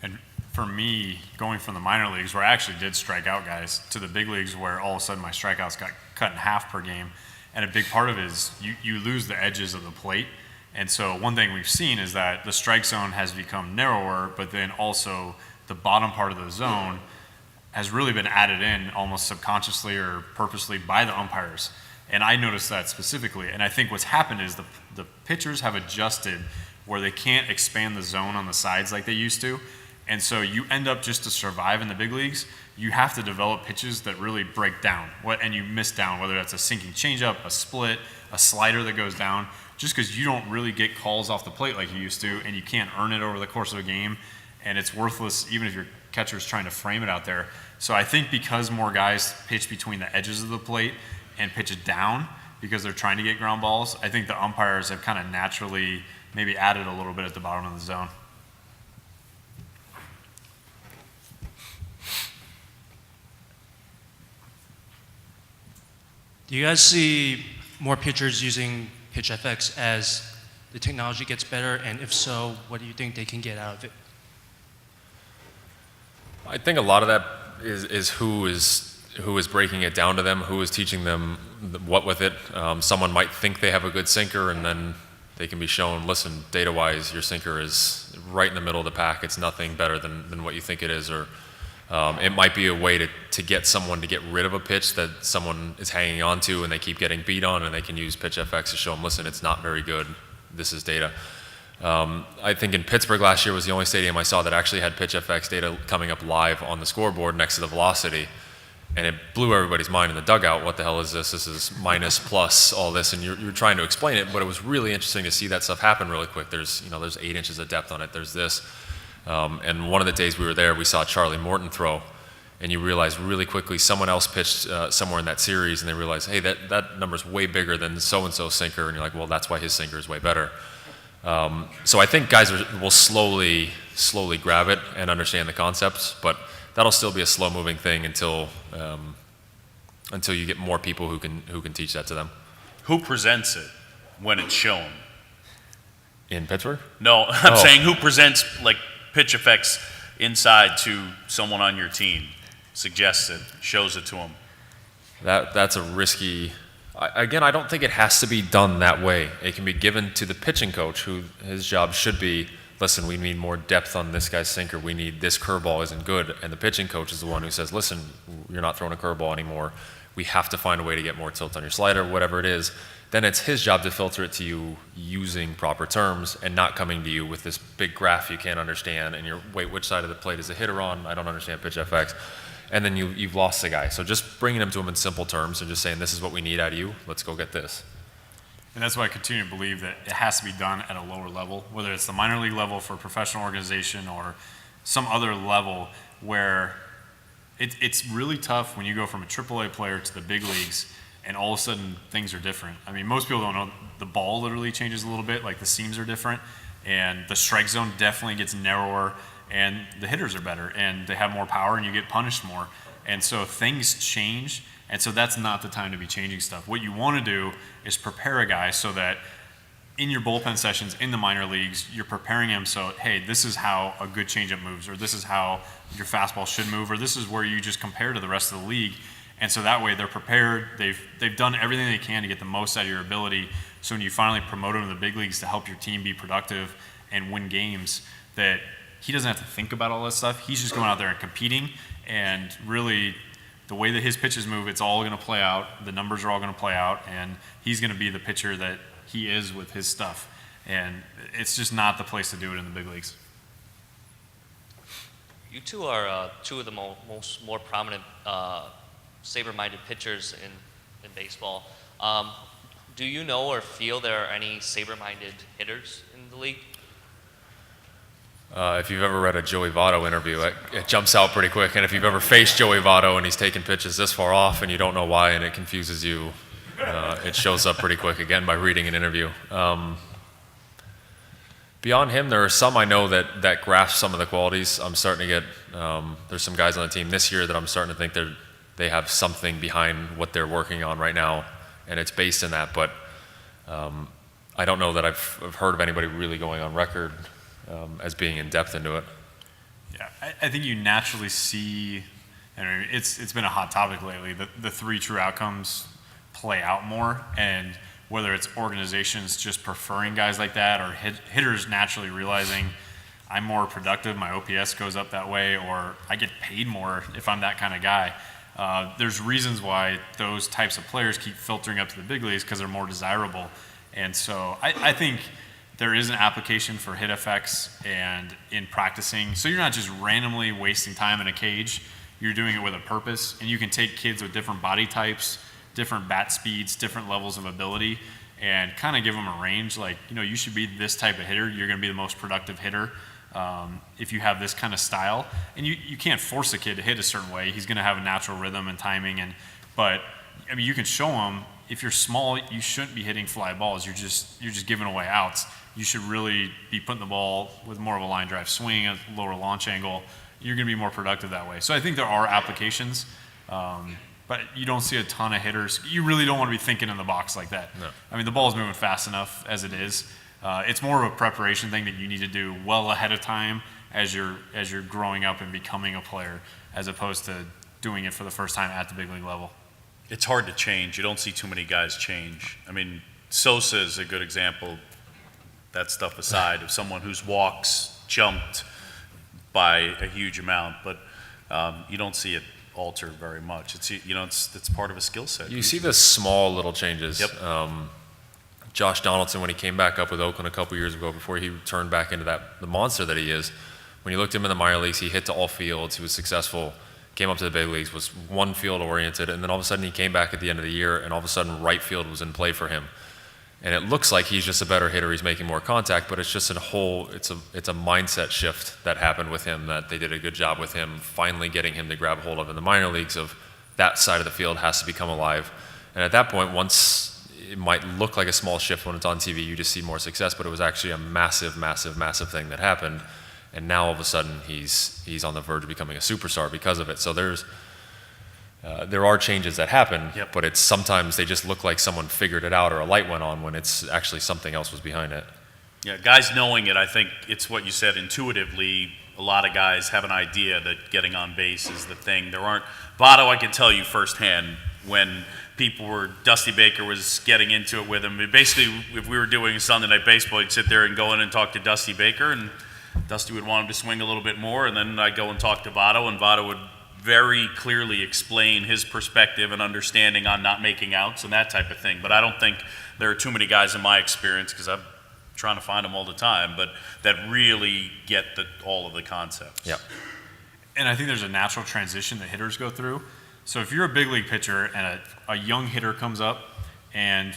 And for me, going from the minor leagues, where I actually did strike out guys, to the big leagues, where all of a sudden my strikeouts got cut in half per game, and a big part of it is you lose the edges of the plate. And so one thing we've seen is that the strike zone has become narrower, but then also the bottom part of the zone has really been added in almost subconsciously or purposely by the umpires. And I noticed that specifically. And I think what's happened is the pitchers have adjusted where they can't expand the zone on the sides like they used to. And so you end up, just to survive in the big leagues, you have to develop pitches that really break down. And you miss down, whether that's a sinking changeup, a split, a slider that goes down, just because you don't really get calls off the plate like you used to, and you can't earn it over the course of a game, and it's worthless even if your catcher's trying to frame it out there. So I think because more guys pitch between the edges of the plate and pitch it down because they're trying to get ground balls, I think the umpires have kind of naturally maybe added a little bit at the bottom of the zone. Do you guys see more pitchers using PitchFX as the technology gets better? And if so, what do you think they can get out of it? I think a lot of that is who is breaking it down to them, who is teaching them what with it. Someone might think they have a good sinker, and then they can be shown, listen, data-wise, your sinker is right in the middle of the pack. It's nothing better than what you think it is. Or it might be a way to get someone to get rid of a pitch that someone is hanging on to and they keep getting beat on, and they can use PitchFX to show them, listen, it's not very good. This is data. I think in Pittsburgh last year was the only stadium I saw that actually had PitchFX data coming up live on the scoreboard next to the velocity. And it blew everybody's mind in the dugout. What the hell is this? This is minus, plus, all this. And you're trying to explain it, but it was really interesting to see that stuff happen really quick. There's 8 inches of depth on it. There's this. And one of the days we were there, we saw Charlie Morton throw. And you realize really quickly someone else pitched somewhere in that series, and they realize, hey, that number's way bigger than so-and-so sinker. And you're like, well, that's why his sinker is way better. So I think guys will slowly grab it and understand the concepts, but that'll still be a slow-moving thing until you get more people who can teach that to them. Who presents it when it's shown? In Pittsburgh? No, I'm saying who presents like PitchFX inside to someone on your team. suggests it, shows it to him. That's a risky. Again, I don't think it has to be done that way. It can be given to the pitching coach, who his job should be, listen, we need more depth on this guy's sinker. We need this curveball isn't good. And the pitching coach is the one who says, listen, you're not throwing a curveball anymore. We have to find a way to get more tilt on your slider, whatever it is. Then it's his job to filter it to you using proper terms and not coming to you with this big graph you can't understand and you're, wait, which side of the plate is the hitter on? I don't understand pitch FX. And then you've lost the guy. So just bringing him to him in simple terms and just saying, this is what we need out of you. Let's go get this. And that's why I continue to believe that it has to be done at a lower level, whether it's the minor league level for a professional organization or some other level where it's really tough when you go from a AAA player to the big leagues and all of a sudden things are different. I mean, most people don't know the ball literally changes a little bit, like the seams are different, and the strike zone definitely gets narrower, and the hitters are better, and they have more power, and you get punished more. And so things change, and so that's not the time to be changing stuff. What you want to do is prepare a guy so that in your bullpen sessions in the minor leagues, you're preparing him so, hey, this is how a good changeup moves, or this is how your fastball should move, or this is where you just compare to the rest of the league. And so that way they're prepared, they've done everything they can to get the most out of your ability, so when you finally promote him to the big leagues to help your team be productive and win games, that he doesn't have to think about all that stuff. He's just going out there and competing, and really the way that his pitches move, it's all going to play out. The numbers are all going to play out, and he's going to be the pitcher that he is with his stuff. And it's just not the place to do it in the big leagues. You two are two of the more prominent SABR-minded pitchers in baseball. Do you know or feel there are any SABR-minded hitters in the league? If you've ever read a Joey Votto interview, it jumps out pretty quick. And if you've ever faced Joey Votto and he's taking pitches this far off and you don't know why and it confuses you, it shows up pretty quick, again, by reading an interview. Beyond him, there are some I know that grasp some of the qualities. I'm starting to get, there's some guys on the team this year that I'm starting to think they have something behind what they're working on right now, and it's based in that. But I don't know that I've heard of anybody really going on record as being in depth into it. Yeah, I think you naturally see, and it's been a hot topic lately, the three true outcomes play out more, and whether it's organizations just preferring guys like that or hitters naturally realizing I'm more productive, my OPS goes up that way, or I get paid more if I'm that kind of guy. There's reasons why those types of players keep filtering up to the big leagues because they're more desirable. And so I think there is an application for hit effects and in practicing. So you're not just randomly wasting time in a cage. You're doing it with a purpose. And you can take kids with different body types, different bat speeds, different levels of ability, and kind of give them a range. Like, you should be this type of hitter. You're going to be the most productive hitter if you have this kind of style. And you can't force a kid to hit a certain way. He's going to have a natural rhythm and timing. But I mean, you can show him, if you're small, you shouldn't be hitting fly balls. You're just giving away outs. You should really be putting the ball with more of a line drive swing, a lower launch angle. You're going to be more productive that way. So I think there are applications, but you don't see a ton of hitters. You really don't want to be thinking in the box like that. No. I mean, the ball is moving fast enough as it is. It's more of a preparation thing that you need to do well ahead of time as you're growing up and becoming a player, as opposed to doing it for the first time at the big league level. It's hard to change. You don't see too many guys change. I mean, Sosa is a good example, that stuff aside, of someone whose walks jumped by a huge amount, but you don't see it alter very much. It's part of a skill set. You see the small little changes. Yep. Josh Donaldson, when he came back up with Oakland a couple years ago, before he turned back into the monster that he is, when you looked at him in the minor leagues, he hit to all fields, he was successful, came up to the big leagues, was one field oriented, and then all of a sudden he came back at the end of the year, and all of a sudden right field was in play for him. And it looks like he's just a better hitter, he's making more contact, but it's just it's a mindset shift that happened with him, that they did a good job with him, finally getting him to grab hold of in the minor leagues, of that side of the field has to become alive. And at that point, once it might look like a small shift when it's on TV, you just see more success, but it was actually a massive, massive, massive thing that happened. And now all of a sudden he's on the verge of becoming a superstar because of it. So there are changes that happen, Yep. but it's sometimes they just look like someone figured it out or a light went on when it's actually something else was behind it. Yeah, guys knowing it, I think it's what you said intuitively, a lot of guys have an idea that getting on base is the thing. Votto, I can tell you firsthand, when Dusty Baker was getting into it with him, basically, if we were doing Sunday Night Baseball, he'd sit there and go in and talk to Dusty Baker, and Dusty would want him to swing a little bit more, and then I'd go and talk to Votto, and Votto would very clearly explain his perspective and understanding on not making outs and that type of thing. But I don't think there are too many guys in my experience, because I'm trying to find them all the time, but that really get all of the concepts. Yep. And I think there's a natural transition that hitters go through. So if you're a big league pitcher and a young hitter comes up and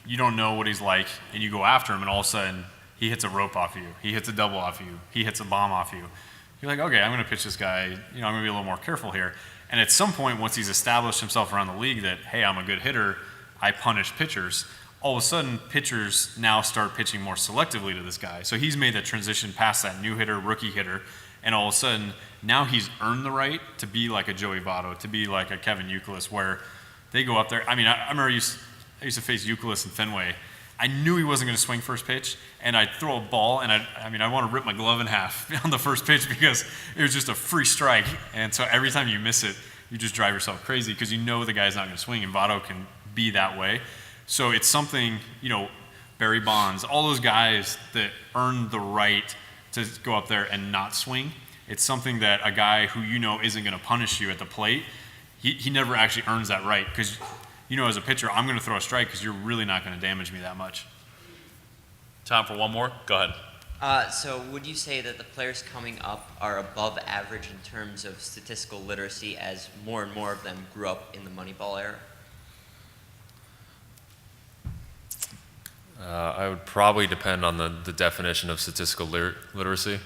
you don't know what he's like, and you go after him, and all of a sudden he hits a rope off you, he hits a double off you, he hits a bomb off you, you're like, okay, I'm going to pitch this guy, I'm going to be a little more careful here. And at some point, once he's established himself around the league that, hey, I'm a good hitter, I punish pitchers, all of a sudden pitchers now start pitching more selectively to this guy. So he's made that transition past that new hitter, rookie hitter, and all of a sudden now he's earned the right to be like a Joey Votto, to be like a Kevin Youkilis, where they go up there. I mean, I remember I used to face Youkilis in Fenway. I knew he wasn't going to swing first pitch, and I'd throw a ball, and I want to rip my glove in half on the first pitch because it was just a free strike. And so every time you miss it, you just drive yourself crazy because you know the guy's not going to swing, and Votto can be that way. So it's something, Barry Bonds, all those guys that earned the right to go up there and not swing. It's something that a guy who isn't going to punish you at the plate, he never actually earns that right, because as a pitcher, I'm going to throw a strike because you're really not going to damage me that much. Time for one more? Go ahead. So would you say that the players coming up are above average in terms of statistical literacy as more and more of them grew up in the Moneyball era? I would probably depend on the definition of statistical literacy.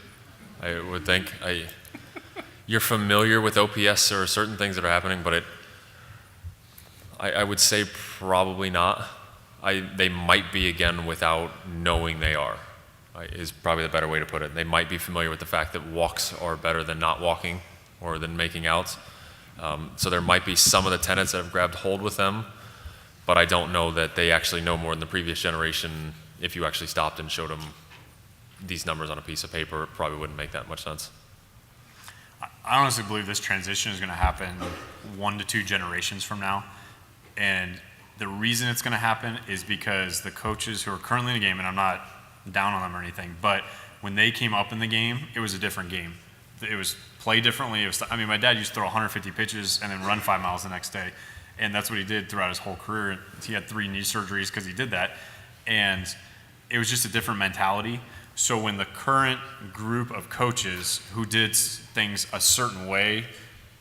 I would think. You're familiar with OPS or certain things that are happening, but I would say probably not. They might be, again, without knowing they are, is probably the better way to put it. They might be familiar with the fact that walks are better than not walking or than making outs. So there might be some of the tenets that have grabbed hold with them, but I don't know that they actually know more than the previous generation. If you actually stopped and showed them these numbers on a piece of paper, it probably wouldn't make that much sense. I honestly believe this transition is going to happen 1 to 2 generations from now. And the reason it's going to happen is because the coaches who are currently in the game, and I'm not down on them or anything, but when they came up in the game, it was a different game. It was played differently. My dad used to throw 150 pitches and then run 5 miles the next day. And that's what he did throughout his whole career. He had 3 knee surgeries because he did that. And it was just a different mentality. So when the current group of coaches who did things a certain way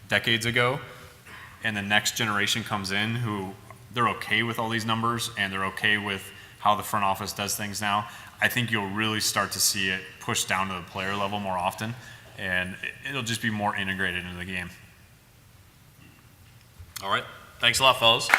decades ago, and the next generation comes in who they're okay with all these numbers and they're okay with how the front office does things now, I think you'll really start to see it pushed down to the player level more often, and it'll just be more integrated into the game. All right. Thanks a lot, fellas.